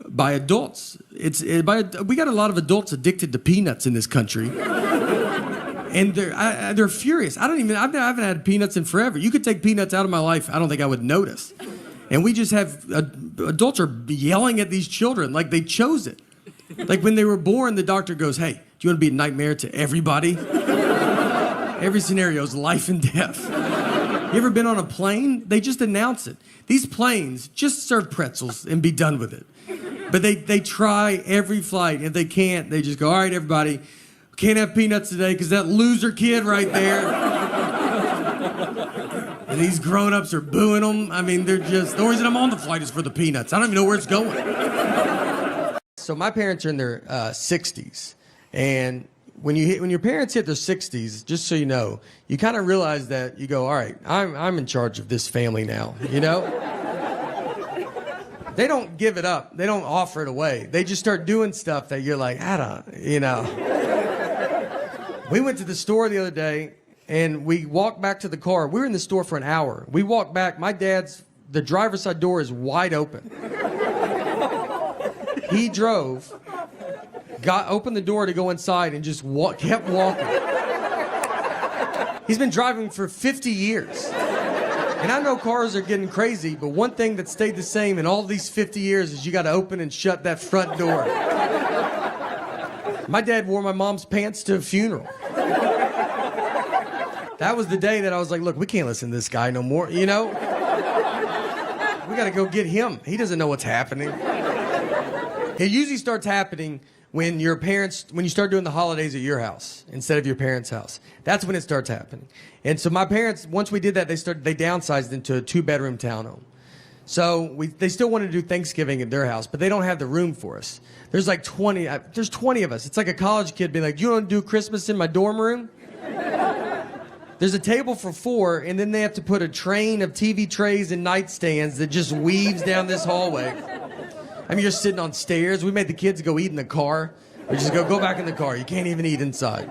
J: by adults. We got a lot of adults addicted to peanuts in this country. And they're furious. I haven't had peanuts in forever. You could take peanuts out of my life, I don't think I would notice. And we just have, adults are yelling at these children like they chose it. Like when they were born, the doctor goes, hey, do you want to be a nightmare to everybody? Every scenario is life and death. You ever been on a plane? They just announce it. These planes just serve pretzels and be done with it. But they try every flight. If they can't, they just go, all right, everybody, can't have peanuts today because that loser kid right there. And these grown-ups are booing them. I mean, they're just, the reason I'm on the flight is for the peanuts. I don't even know where it's going. So my parents are in their 60s. And when your parents hit their 60s, just so you know, you kind of realize that you go, all right, I'm in charge of this family now, They don't give it up. They don't offer it away. They just start doing stuff that you're like, I don't. We went to the store the other day, and we walked back to the car. We were in the store for an hour. We walked back. The driver's side door is wide open. He drove, opened the door to go inside, and just kept walking. He's been driving for 50 years. And I know cars are getting crazy, but one thing that stayed the same in all these 50 years is you got to open and shut that front door. My dad wore my mom's pants to a funeral. That was the day that I was like, look, we can't listen to this guy no more, We got to go get him. He doesn't know what's happening. It usually starts happening when you start doing the holidays at your house instead of your parents' house. That's when it starts happening. And so my parents, once we did that, they downsized into a 2-bedroom townhome.
A: So they still want to do Thanksgiving at their house, but they don't have the room for us. There's like 20. There's 20 of us. It's like a college kid being like, "You want to do Christmas in my dorm room?" There's a table for 4, and then they have to put a train of TV trays and nightstands that just weaves down this hallway. I mean, you're sitting on stairs. We made the kids go eat in the car. We just go back in the car. You can't even eat inside.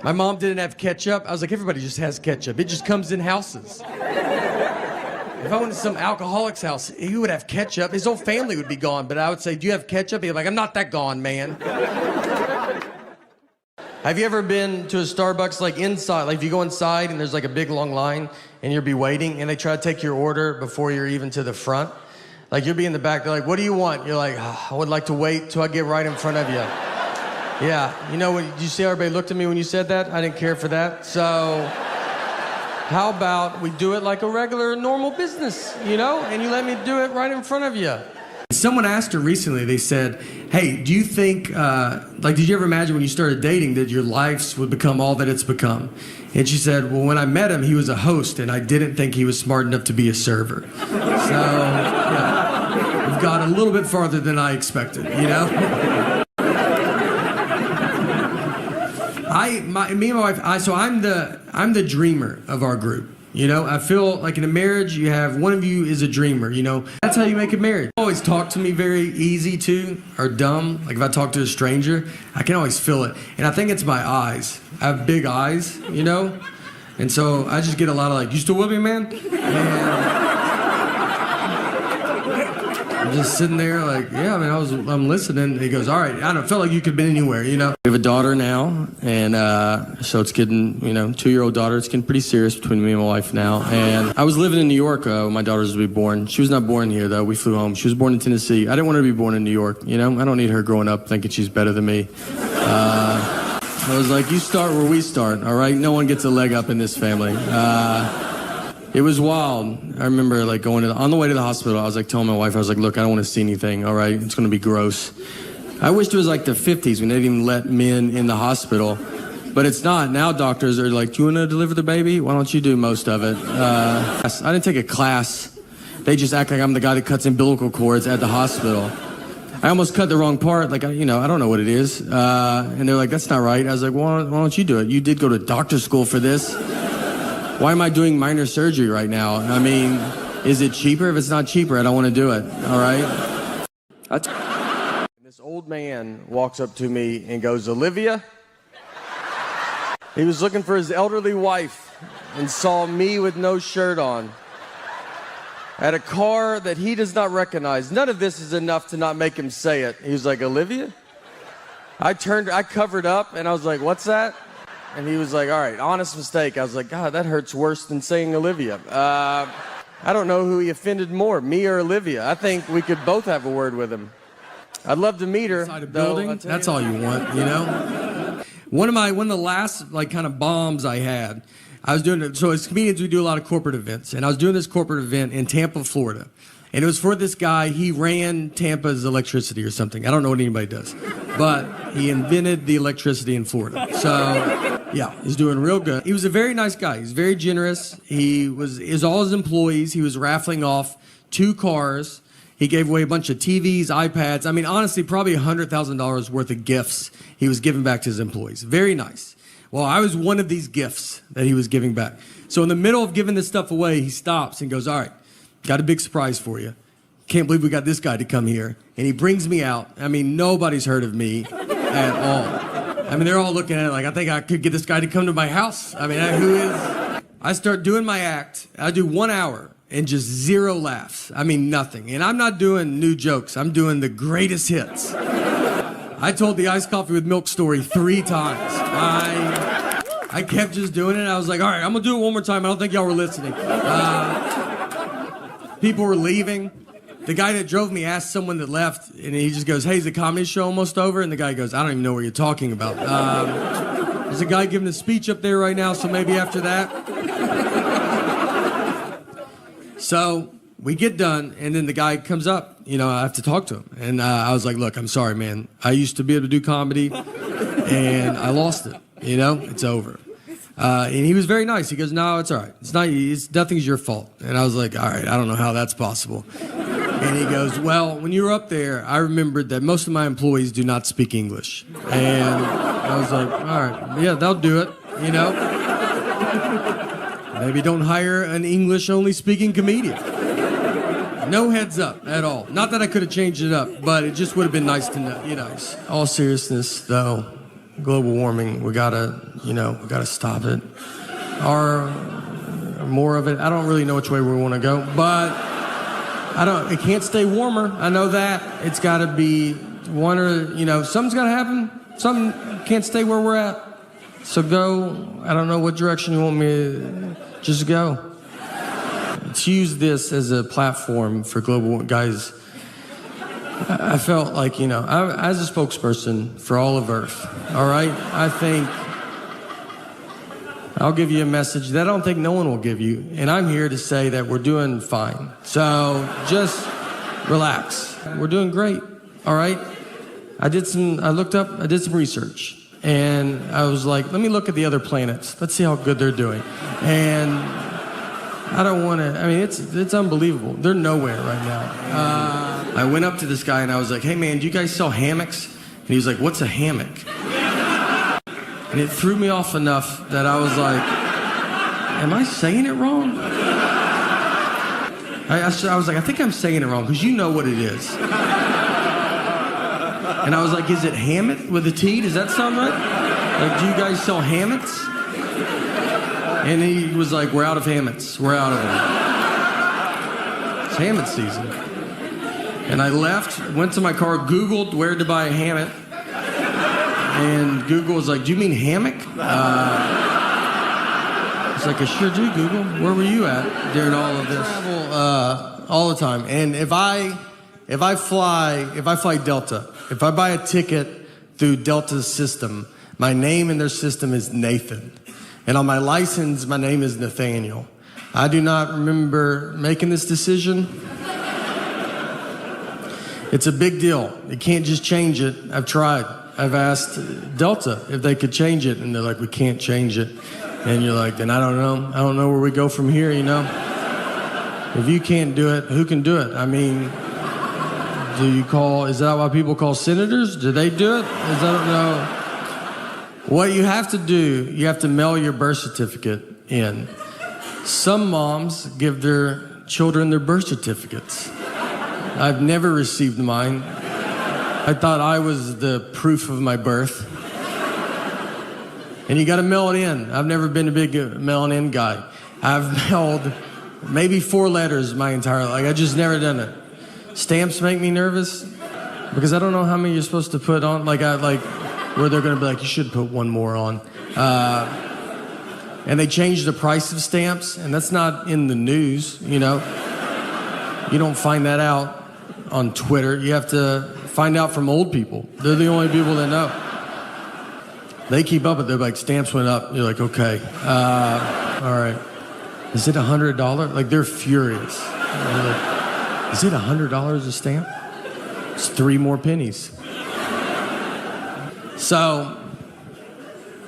A: My mom didn't have ketchup. I was like, everybody just has ketchup. It just comes in houses. If I went to some alcoholic's house, he would have ketchup. His whole family would be gone. But I would say, "Do you have ketchup?" He'd be like, "I'm not that gone, man." Have you ever been to a Starbucks like inside? Like if you go inside and there's like a big long line and you'll be waiting and they try to take your order before you're even to the front? Like you'll be in the back, they're like, "What do you want?" You're like, "Oh, I would like to wait till I get right in front of you." Yeah, you know, did you see how everybody looked at me when you said that? I didn't care for that. So how about we do it like a regular, normal business, you know? And you let me do it right in front of you. Someone asked her recently, they said, "Hey, do you think, did you ever imagine when you started dating that your lives would become all that it's become?" And she said, "Well, when I met him, he was a host, and I didn't think he was smart enough to be a server." So, yeah, we've got a little bit farther than I expected, you know? Me and my wife, I'm the dreamer of our group. You know, I feel like in a marriage, you have one of you is a dreamer, you know. That's how you make a marriage. Always talk to me very easy too, or dumb. Like if I talk to a stranger, I can always feel it. And I think it's my eyes. I have big eyes, you know. And so I just get a lot of like, "You still with me, man?" And I'm just sitting there like, "Yeah, I mean, I'm listening." He goes, "All right, I don't feel like you could have been anywhere, you know." We have a daughter now, and so it's getting, 2-year-old daughter. It's getting pretty serious between me and my wife now. And I was living in New York when my daughter was to be born. She was not born here, though. We flew home. She was born in Tennessee. I didn't want her to be born in New York, you know. I don't need her growing up thinking she's better than me. I was like, "You start where we start, all right? No one gets a leg up in this family." It was wild. I remember like on the way to the hospital, I was like telling my wife, I was like, "Look, I don't want to see anything, all right? It's going to be gross." I wished it was like the 50s when they didn't even let men in the hospital. But it's not. Now doctors are like, "Do you want to deliver the baby? Why don't you do most of it?" I didn't take a class. They just act like I'm the guy that cuts umbilical cords at the hospital. I almost cut the wrong part. Like, I don't know what it is. And they're like, "That's not right." I was like, "Why don't you do it? You did go to doctor school for this. Why am I doing minor surgery right now? I mean, is it cheaper? If it's not cheaper, I don't want to do it, all right?" This old man walks up to me and goes, "Olivia?" He was looking for his elderly wife and saw me with no shirt on at a car that he does not recognize. None of this is enough to not make him say it. He was like, "Olivia?" I covered up, and I was like, "What's that?" And he was like, "All right, honest mistake." I was like, "God, that hurts worse than saying Olivia." I don't know who he offended more, me or Olivia. I think we could both have a word with him. I'd love to meet her. Inside a building, that's all you want, you know? One of the last like kind of bombs I had, I was doing it. So as comedians, we do a lot of corporate events, and I was doing this corporate event in Tampa, Florida. And it was for this guy. He ran Tampa's electricity or something. I don't know what anybody does. But he invented the electricity in Florida. So, yeah, he's doing real good. He was a very nice guy. He's very generous. He was all his employees. He was raffling off 2 cars. He gave away a bunch of TVs, iPads. I mean, honestly, probably $100,000 worth of gifts he was giving back to his employees. Very nice. Well, I was one of these gifts that he was giving back. So in the middle of giving this stuff away, he stops and goes, "All right, got a big surprise for you. Can't believe we got this guy to come here." And he brings me out. I mean, nobody's heard of me at all. I mean, they're all looking at it like, I think I could get this guy to come to my house. I mean, who is? I start doing my act. I do 1 hour and just 0 laughs. I mean, nothing. And I'm not doing new jokes. I'm doing the greatest hits. I told the iced coffee with milk story 3 times. I kept just doing it. I was like, all right, I'm going to do it one more time. I don't think y'all were listening. People were leaving. The guy that drove me asked someone that left, and he just goes, hey, is the comedy show almost over? And the guy goes, I don't even know what you're talking about. There's a guy giving a speech up there right now, so maybe after that. So we get done, and then the guy comes up. You know, I have to talk to him. And I was like, look, I'm sorry, man. I used to be able to do comedy, and I lost it. You know, it's over.
J: And he was very nice. He goes, no, it's all right. Nothing's your fault. And I was like, all right, I don't know how that's possible. And he goes, well, when you were up there, I remembered that most of my employees do not speak English. And I was like, all right, yeah, they'll do it, you know. Maybe don't hire an English-only speaking comedian. No heads up at all. Not that I could have changed it up, but it just would have been nice to know, you know. All seriousness, though, global warming, we gotta stop it. Or more of it. I don't really know which way we want to go, but it can't stay warmer. I know that. It's got to be one or, something's got to happen. Something can't stay where we're at. So go, I don't know what direction you want me to just go. Let's use this as a platform for global guys. I felt like, as a spokesperson for all of Earth, all right? I think I'll give you a message that I don't think no one will give you. And I'm here to say that we're doing fine. So just relax. We're doing great, all right? I did some research. And I was like, let me look at the other planets. Let's see how good they're doing. And I don't want to, it's unbelievable. They're nowhere right now. I went up to this guy and I was like, hey man, do you guys sell hammocks? And he was like, what's a hammock? And it threw me off enough that I was like, am I saying it wrong? I was like, I think I'm saying it wrong because you know what it is. And I was like, is it Hammett with a T? Does that sound right? Like, do you guys sell hammocks? And he was like, we're out of hammocks. We're out of them. It's hammock season. And I left, went to my car, Googled where to buy a hammock. And Google was like, do you mean hammock? I was like, I sure do, Google. Where were you at during all of this? I travel all the time. And if I fly Delta, if I buy a ticket through Delta's system, my name in their system is Nathan. And on my license, my name is Nathaniel. I do not remember making this decision. It's a big deal. You can't just change it. I've tried. I've asked Delta if they could change it, and they're like, we can't change it. And you're like, then I don't know. I don't know where we go from here, If you can't do it, who can do it? Is that why people call senators? Do they do it? I don't know. What you have to do, you have to mail your birth certificate in. Some moms give their children their birth certificates. I've never received mine. I thought I was the proof of my birth. And you got to mail it in. I've never been a big mailing in guy. I've mailed maybe 4 letters my entire life. I just never done it. Stamps make me nervous because I don't know how many you're supposed to put on. Where they're going to be like, you should put one more on. And they changed the price of stamps, and that's not in the news, You don't find that out on Twitter. You have to find out from old people. They're the only people that know. They keep up with it. They're like, stamps went up. You're like, okay. All right. Is it $100? Like, they're furious. They're like, is it $100 a stamp? It's 3 more pennies. So,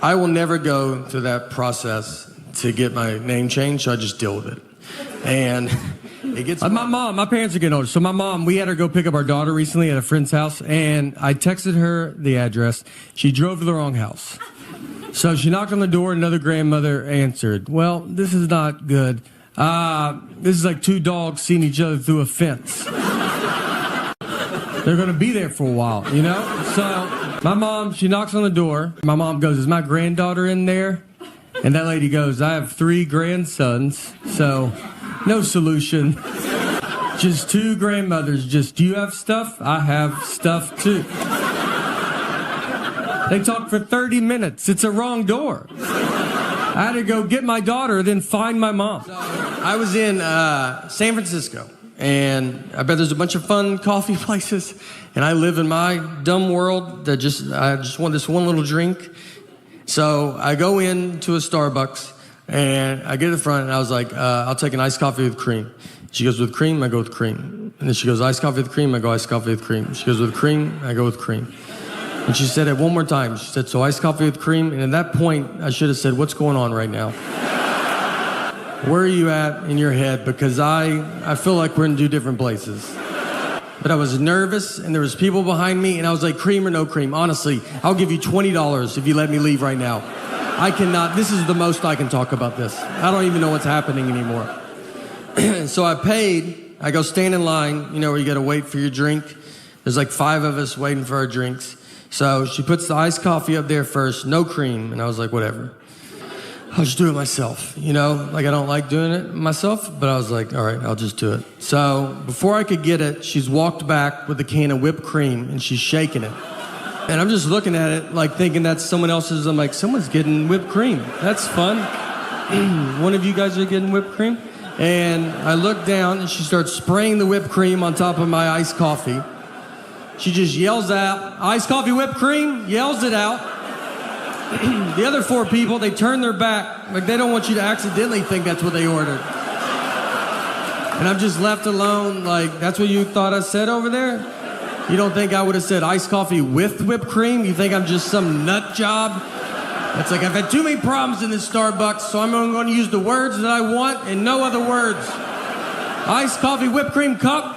J: I will never go through that process to get my name changed, so I just deal with it. And it gets... my parents are getting older. So my mom, we had her go pick up our daughter recently at a friend's house, and I texted her the address. She drove to the wrong house. So she knocked on the door, and another grandmother answered. Well, this is not good. This is like 2 dogs seeing each other through a fence. They're going to be there for a while, So my mom, she knocks on the door. My mom goes, is my granddaughter in there? And that lady goes, I have 3 grandsons, so no solution. Just 2 grandmothers. Do you have stuff? I have stuff too. They talked for 30 minutes. It's a wrong door. I had to go get my daughter, then find my mom. I was in San Francisco, and I bet there's a bunch of fun coffee places, and I live in my dumb world that I just want this one little drink. So I go into a Starbucks, and I get to the front, and I was like, I'll take an iced coffee with cream. She goes, with cream? I go with cream. And then she goes, iced coffee with cream? I go iced coffee with cream. She goes, with cream? I go with cream. And she said it one more time. She said, so iced coffee with cream? And at that point, I should have said, what's going on right now? Where are you at in your head? Because I feel like we're in two different places. But I was nervous, and there was people behind me, and I was like, cream or no cream? Honestly, I'll give you $20 if you let me leave right now. I cannot, this is the most I can talk about this. I don't even know what's happening anymore. So I paid. I go stand in line, you know, where you got to wait for your drink. There's like 5 of us waiting for our drinks. So she puts the iced coffee up there first, no cream. And I was like, whatever. I'll just do it myself, you know? Like, I don't like doing it myself, but I was like, all right, I'll just do it. So before I could get it, she's walked back with a can of whipped cream, and she's shaking it. And I'm just looking at it, like, thinking that's someone else's. I'm like, someone's getting whipped cream. That's fun. One of you guys are getting whipped cream? And I look down, and she starts spraying the whipped cream on top of my iced coffee. She just yells out, iced coffee whipped cream, yells it out. The other 4 people, they turn their back, like they don't want you to accidentally think that's what they ordered. And I'm just left alone, like, that's what you thought I said over there? You don't think I would have said iced coffee with whipped cream? You think I'm just some nut job? It's like, I've had too many problems in this Starbucks, so I'm only going to use the words that I want and no other words. Iced coffee whipped cream cup.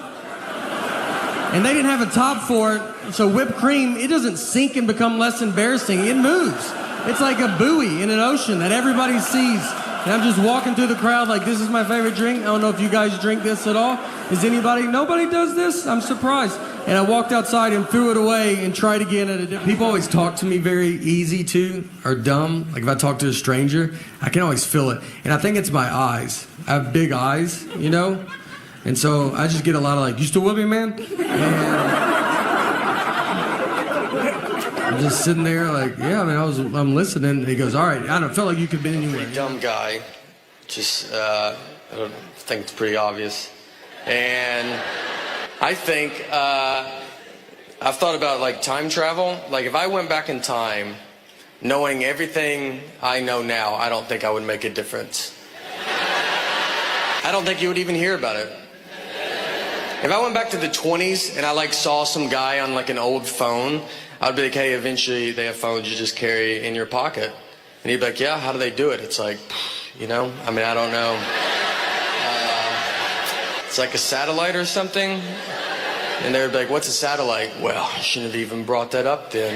J: And they didn't have a top for it, so whipped cream, it doesn't sink and become less embarrassing. It moves. It's like a buoy in an ocean that everybody sees. And I'm just walking through the crowd like, this is my favorite drink. I don't know if you guys drink this at all. Is anybody? Nobody does this? I'm surprised. And I walked outside and threw it away and tried again at a people always talk to me very easy too, or dumb. Like if I talk to a stranger, I can always feel it. And I think it's my eyes. I have big eyes, you know? And so I just get a lot of like, you still with me, man? And I'm just sitting there like, yeah, I mean, I'm listening. And he goes, all right, I don't feel like you could be anywhere.
A: Pretty dumb guy. Just, I don't think it's pretty obvious. And I think, I've thought about like time travel. Like if I went back in time, knowing everything I know now, I don't think I would make a difference. I don't think you would even hear about it. If I went back to the 20s and I like saw some guy on like an old phone, I'd be like, hey, eventually they have phones you just carry in your pocket. And he'd be like, yeah, how do they do it? It's like, you know, I mean, I don't know. It's like a satellite or something. And they'd be like, what's a satellite? Well, I shouldn't have even brought that up then.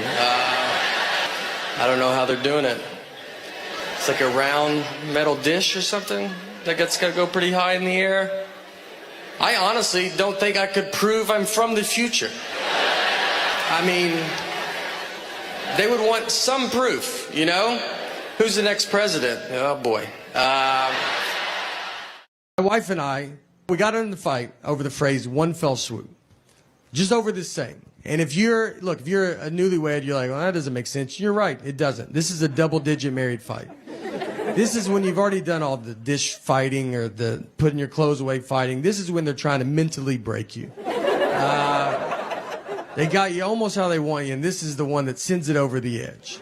A: I don't know how they're doing it. It's like a round metal dish or something that gets got to go pretty high in the air. I honestly don't think I could prove I'm from the future. I mean, they would want some proof, you know? Who's the next president? Oh, boy. My wife and I, we got in the fight over the phrase one fell swoop. Just over this saying. And if you're a newlywed, you're like, well, that doesn't make sense. You're right, it doesn't. This is a double-digit married fight. This is when you've already done all the dish fighting or the putting your clothes away fighting. This is when they're trying to mentally break you. They got you almost how they want you, and this is the one that sends it over the edge.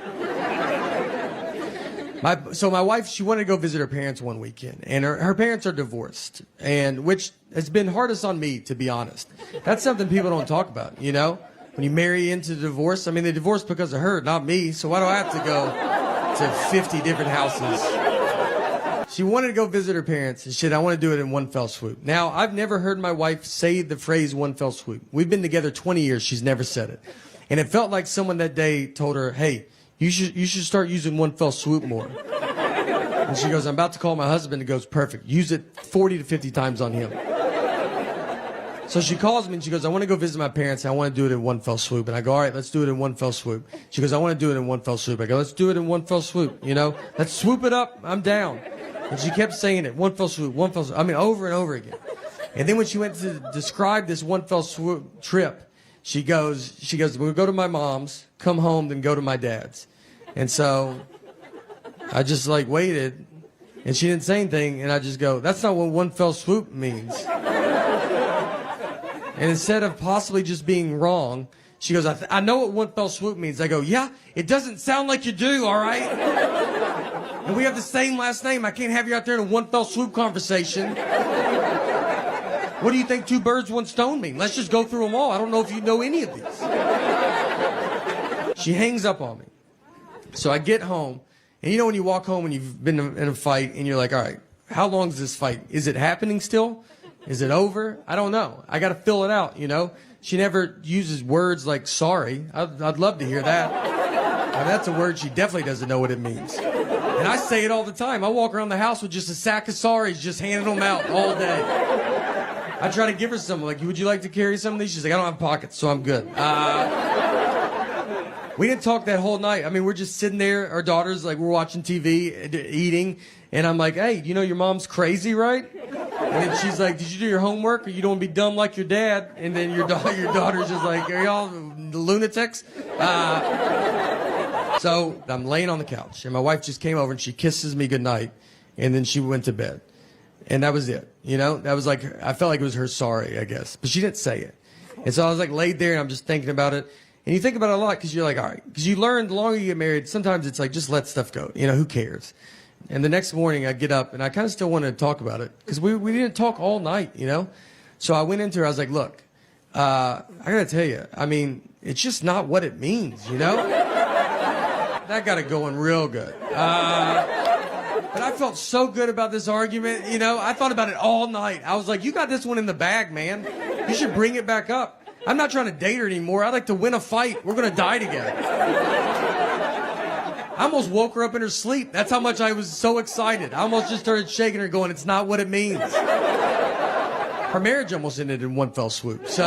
A: So my wife, she wanted to go visit her parents one weekend, and her parents are divorced, and which has been hardest on me, to be honest. That's something people don't talk about, you know? When you marry into divorce, I mean, they divorced because of her, not me, so why do I have to go to 50 different houses? She wanted to go visit her parents, and she said, I want to do it in one fell swoop. Now, I've never heard my wife say the phrase one fell swoop. We've been together 20 years. She's never said it. And it felt like someone that day told her, hey, you should start using one fell swoop more. And she goes, I'm about to call my husband. And goes, perfect. Use it 40 to 50 times on him. So she calls me and she goes, I want to go visit my parents. And I want to do it in one fell swoop. And I go, all right, let's do it in one fell swoop. She goes, I want to do it in one fell swoop. I go, let's do it in one fell swoop. You know, let's swoop it up. I'm down. And she kept saying it, one fell swoop, one fell swoop. I mean, over and over again. And then when she went to describe this one fell swoop trip, she goes, we'll go to my mom's, come home, then go to my dad's. And so I just like waited, and she didn't say anything, and I just go, that's not what one fell swoop means. And instead of possibly just being wrong, she goes, I know what one fell swoop means. I go, yeah, it doesn't sound like you do, all right? And we have the same last name. I can't have you out there in a one fell swoop conversation. What do you think 2 birds, 1 stone mean? Let's just go through them all. I don't know if you know any of these. She hangs up on me. So I get home, and you know when you walk home and you've been in a fight, and you're like, all right, how long is this fight? Is it happening still? Is it over? I don't know. I got to fill it out, you know? She never uses words like sorry. I'd love to hear that. That's a word she definitely doesn't know what it means. And I say it all the time. I walk around the house with just a sack of sorries, just handing them out all day. I try to give her some, like, would you like to carry some of these? She's like, I don't have pockets, so I'm good. We didn't talk that whole night. I mean, we're just sitting there, our daughters, like, we're watching TV, eating, and I'm like, hey, you know your mom's crazy, right? And then she's like, did you do your homework, or you don't want to be dumb like your dad? And then your daughter's just like, are y'all lunatics? So I'm laying on the couch, and my wife just came over, and she kisses me goodnight, and then she went to bed. And that was it, you know? That was like, I felt like it was her sorry, I guess. But she didn't say it. And so I was like laid there, and I'm just thinking about it. And you think about it a lot because you're like, all right. Because you learn the longer you get married, sometimes it's like, just let stuff go. You know, who cares? And the next morning I get up, and I kind of still wanted to talk about it because we didn't talk all night, you know? So I went into her, I was like, look, I got to tell you, I mean, it's just not what it means, you know? That got it going real good. But I felt so good about this argument, you know? I thought about it all night. I was like, you got this one in the bag, man. You should bring it back up. I'm not trying to date her anymore. I'd like to win a fight. We're going to die together. I almost woke her up in her sleep. That's how much I was so excited. I almost just started shaking her going, it's not what it means. Her marriage almost ended in one fell swoop. So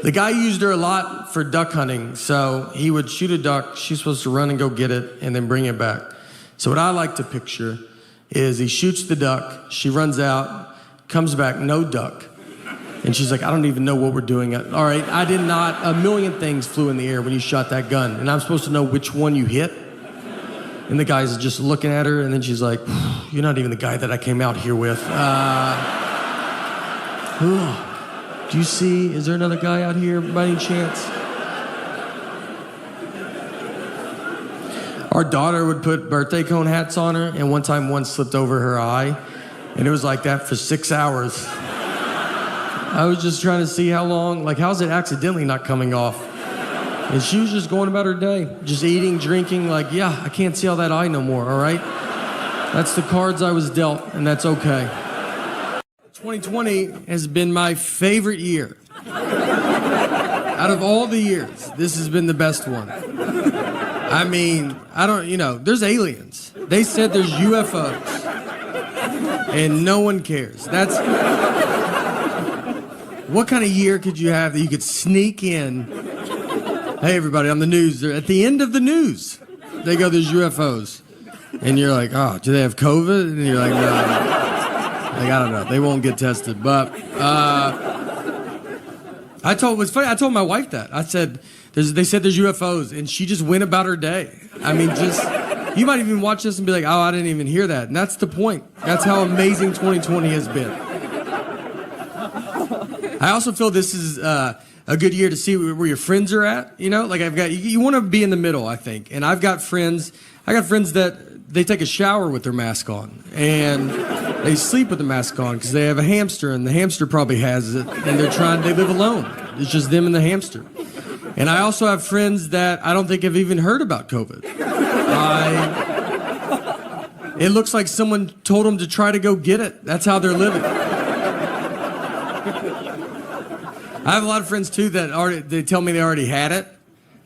A: the guy used her a lot for duck hunting. So he would shoot a duck. She's supposed to run and go get it and then bring it back. So what I like to picture is he shoots the duck. She runs out, comes back, no duck. And she's like, I don't even know what we're doing. All right, I did not. A million things flew in the air when you shot that gun. And I'm supposed to know which one you hit. And the guy's just looking at her. And then she's like, you're not even the guy that I came out here with. Do you see? Is there another guy out here by any chance? Our daughter would put birthday cone hats on her. And one time one slipped over her eye. And it was like that for 6 hours. I was just trying to see how long, like, how's it accidentally not coming off? And she was just going about her day, just eating, drinking, like, yeah, I can't see all that eye no more, all right? That's the cards I was dealt, and that's okay. 2020 has been my favorite year. Out of all the years, this has been the best one. I mean, there's aliens. They said there's UFOs. And no one cares. What kind of year could you have that you could sneak in? Hey, everybody, on the news. At the end of the news, they go, there's UFOs. And you're like, oh, do they have COVID? And you're like, no. Like, I don't know. They won't get tested. But what's funny, I told my wife that. I said, they said there's UFOs. And she just went about her day. I mean, you might even watch this and be like, oh, I didn't even hear that. And that's the point. That's how amazing 2020 has been. I also feel this is a good year to see where your friends are at. You know, like you want to be in the middle, I think. And I've got friends that they take a shower with their mask on and they sleep with the mask on because they have a hamster and the hamster probably has it and they live alone. It's just them and the hamster. And I also have friends that I don't think have even heard about COVID. It looks like someone told them to try to go get it. That's how they're living. I have a lot of friends too that they tell me they already had it.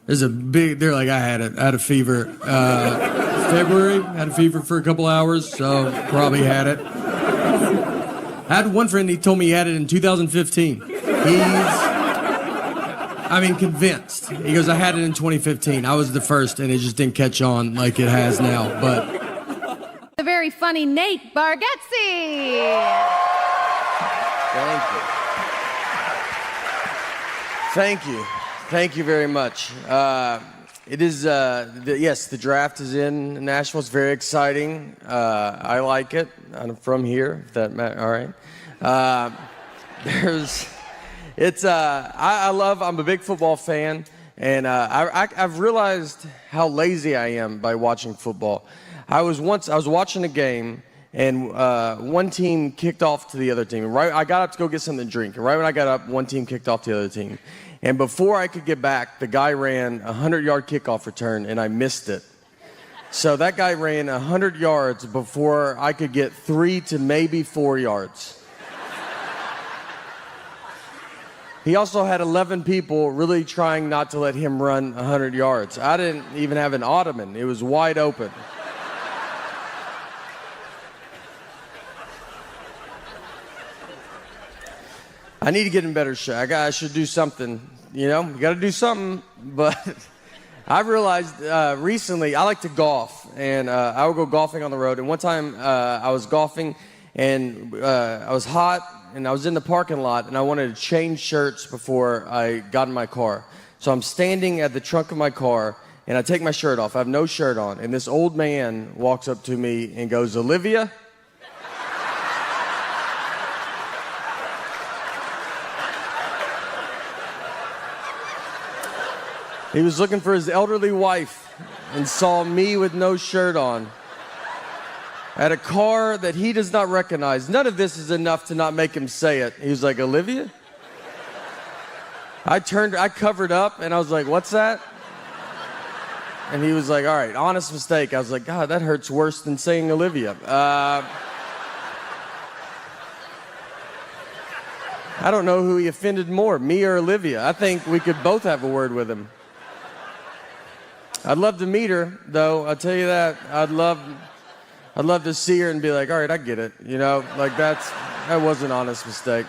A: They're like, I had it. I had a fever. February, had a fever for a couple hours, so probably had it. I had one friend, he told me he had it in 2015. Convinced. He goes, I had it in 2015. I was the first, and it just didn't catch on like it has now, but.
L: The very funny Nate Bargatze.
A: Thank you. Thank you. Thank you very much. It is, yes, the draft is in Nashville. It's very exciting. I like it. I'm from here, if that matters. All right. I'm a big football fan, and I've realized how lazy I am by watching football. I was watching a game, and one team kicked off to the other team. I got up to go get something to drink, and right when I got up, one team kicked off to the other team. And before I could get back, the guy ran a 100-yard kickoff return, and I missed it. So that guy ran 100 yards before I could get 3 to maybe 4 yards. He also had 11 people really trying not to let him run 100 yards. I didn't even have an ottoman. It was wide open. I need to get in better shape. I should do something, you know? You got to do something. But I realized recently I like to golf, and I would go golfing on the road. And one time I was golfing, and I was hot, and I was in the parking lot, and I wanted to change shirts before I got in my car. So I'm standing at the trunk of my car, and I take my shirt off. I have no shirt on. And this old man walks up to me and goes, "Olivia?" He was looking for his elderly wife and saw me with no shirt on at a car that he does not recognize. None of this is enough to not make him say it. He was like, "Olivia?" I covered up, and I was like, "What's that?" And he was like, "All right, honest mistake." I was like, "God, that hurts worse than saying Olivia." I don't know who he offended more, me or Olivia. I think we could both have a word with him. I'd love to meet her, though. I'll tell you that. I'd love to see her and be like, "All right, I get it." You know, like that was an honest mistake.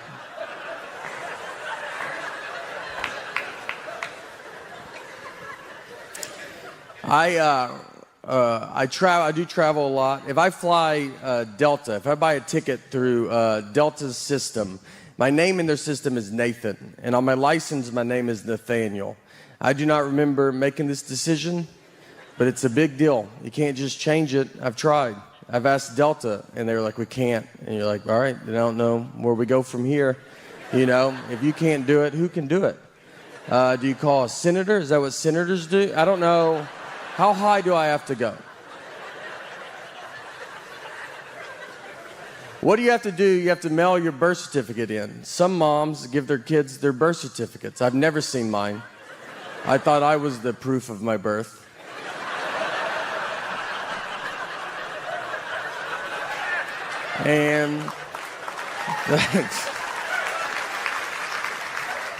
A: I do travel a lot. If I fly Delta, if I buy a ticket through Delta's system, my name in their system is Nathan, and on my license, my name is Nathaniel. I do not remember making this decision, but it's a big deal. You can't just change it. I've tried. I've asked Delta, and they're like, "We can't." And you're like, "All right, I don't know where we go from here." You know, if you can't do it, who can do it? Do you call a senator? Is that what senators do? I don't know. How high do I have to go? What do you have to do? You have to mail your birth certificate in. Some moms give their kids their birth certificates. I've never seen mine. I thought I was the proof of my birth. And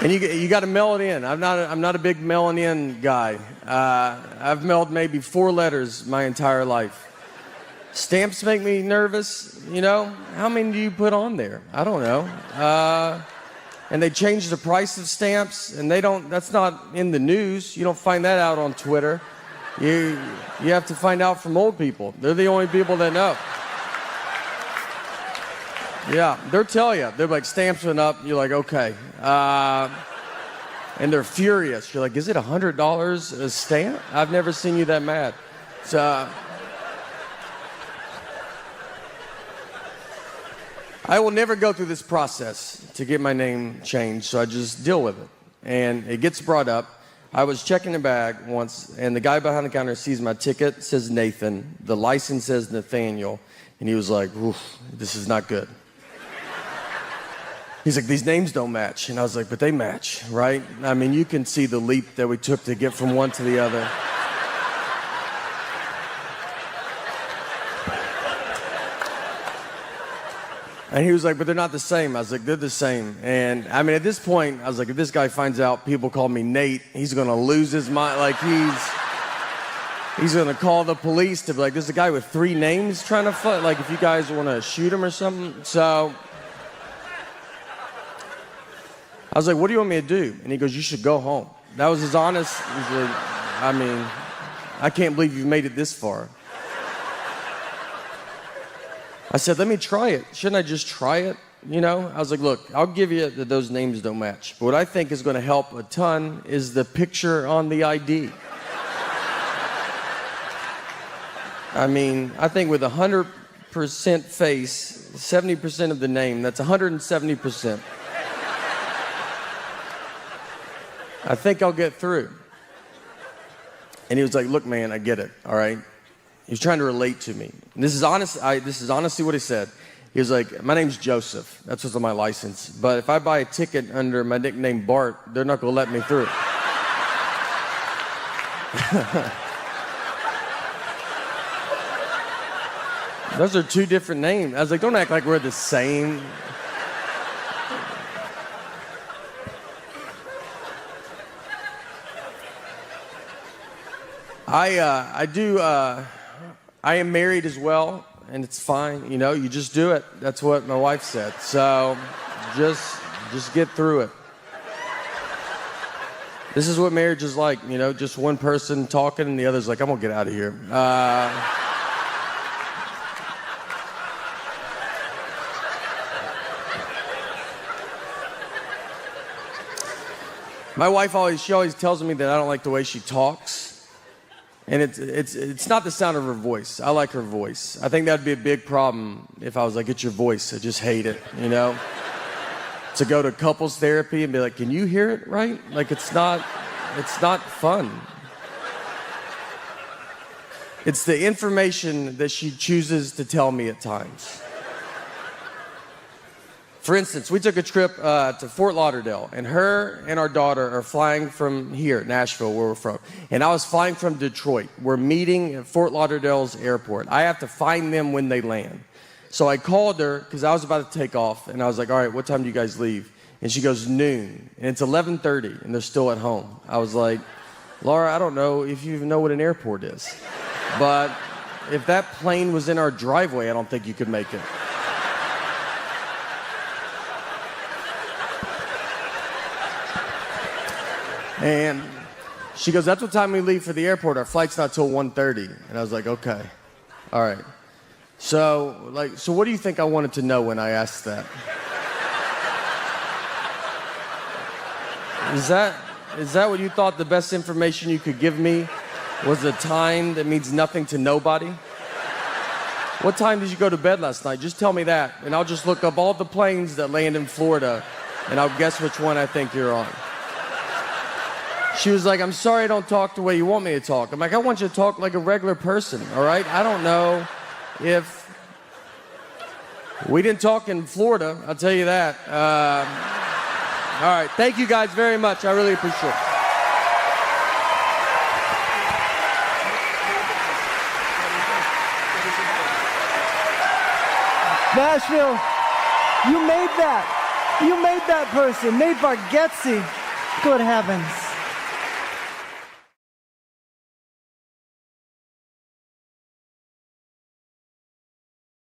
A: you got to mail it in. I'm not a big mailing in guy. I've mailed maybe 4 letters my entire life. Stamps make me nervous. You know, how many do you put on there? I don't know. And they change the price of stamps, and that's not in the news. You don't find that out on Twitter. You have to find out from old people. They're the only people that know. Yeah, they'll tell you. They're like, "Stamps went up." You're like, "Okay." And they're furious. You're like, "Is it $100 a stamp? I've never seen you that mad." So I will never go through this process to get my name changed, so I just deal with it. And it gets brought up. I was checking the bag once, and the guy behind the counter sees my ticket, says Nathan. The license says Nathaniel. And he was like, "Oof, this is not good." He's like, "These names don't match." And I was like, "But they match, right?" I mean, you can see the leap that we took to get from one to the other. And he was like, "But they're not the same." I was like, "They're the same." And I mean, at this point, I was like, if this guy finds out people call me Nate, he's going to lose his mind. Like, he's going to call the police to be like, "There's a guy with 3 names trying to fight. Like, if you guys want to shoot him or something." So I was like, "What do you want me to do?" And he goes, "You should go home." That was his honest. He's like, I mean, I can't believe you've made it this far. I said, "Let me try it. Shouldn't I just try it?" You know, I was like, "Look, I'll give you that those names don't match. But what I think is going to help a ton is the picture on the ID. I mean, I think with 100% face, 70% of the name, that's 170%. I think I'll get through." And he was like, "Look, man, I get it, all right?" He was trying to relate to me. And this is honestly what he said. He was like, my name's Joseph. That's what's on my license. But if I buy a ticket under my nickname Bart, they're not going to let me through. Those are two different names. I was like, don't act like we're the same. I am married as well, and it's fine. You know, you just do it. That's what my wife said. So just get through it. This is what marriage is like, you know, just one person talking and the other's like, I'm gonna get out of here. My wife she always tells me that I don't like the way she talks. And it's not the sound of her voice. I like her voice. I think that'd be a big problem if I was like, it's your voice. I just hate it, you know? To go to couples therapy and be like, can you hear it right? Like, it's not fun. It's the information that she chooses to tell me at times. For instance, we took a trip to Fort Lauderdale, and her and our daughter are flying from here, Nashville, where we're from. And I was flying from Detroit. We're meeting at Fort Lauderdale's airport. I have to find them when they land. So I called her because I was about to take off, and I was like, all right, what time do you guys leave? And she goes, noon. And it's 11:30, and they're still at home. I was like, Laura, I don't know if you even know what an airport is. But if that plane was in our driveway, I don't think you could make it. And she goes, that's what time we leave for the airport. Our flight's not till 1:30. And I was like, okay, all right. So what do you think I wanted to know when I asked that? Is that what you thought the best information you could give me was a time that means nothing to nobody? What time did you go to bed last night? Just tell me that, and I'll just look up all the planes that land in Florida, and I'll guess which one I think you're on. She was like, I'm sorry I don't talk the way you want me to talk. I'm like, I want you to talk like a regular person, all right? I don't know if... We didn't talk in Florida, I'll tell you that. All right, thank you guys very much. I really appreciate it.
M: Nashville, you made that. You made that person. Made Bargatze. Good heavens.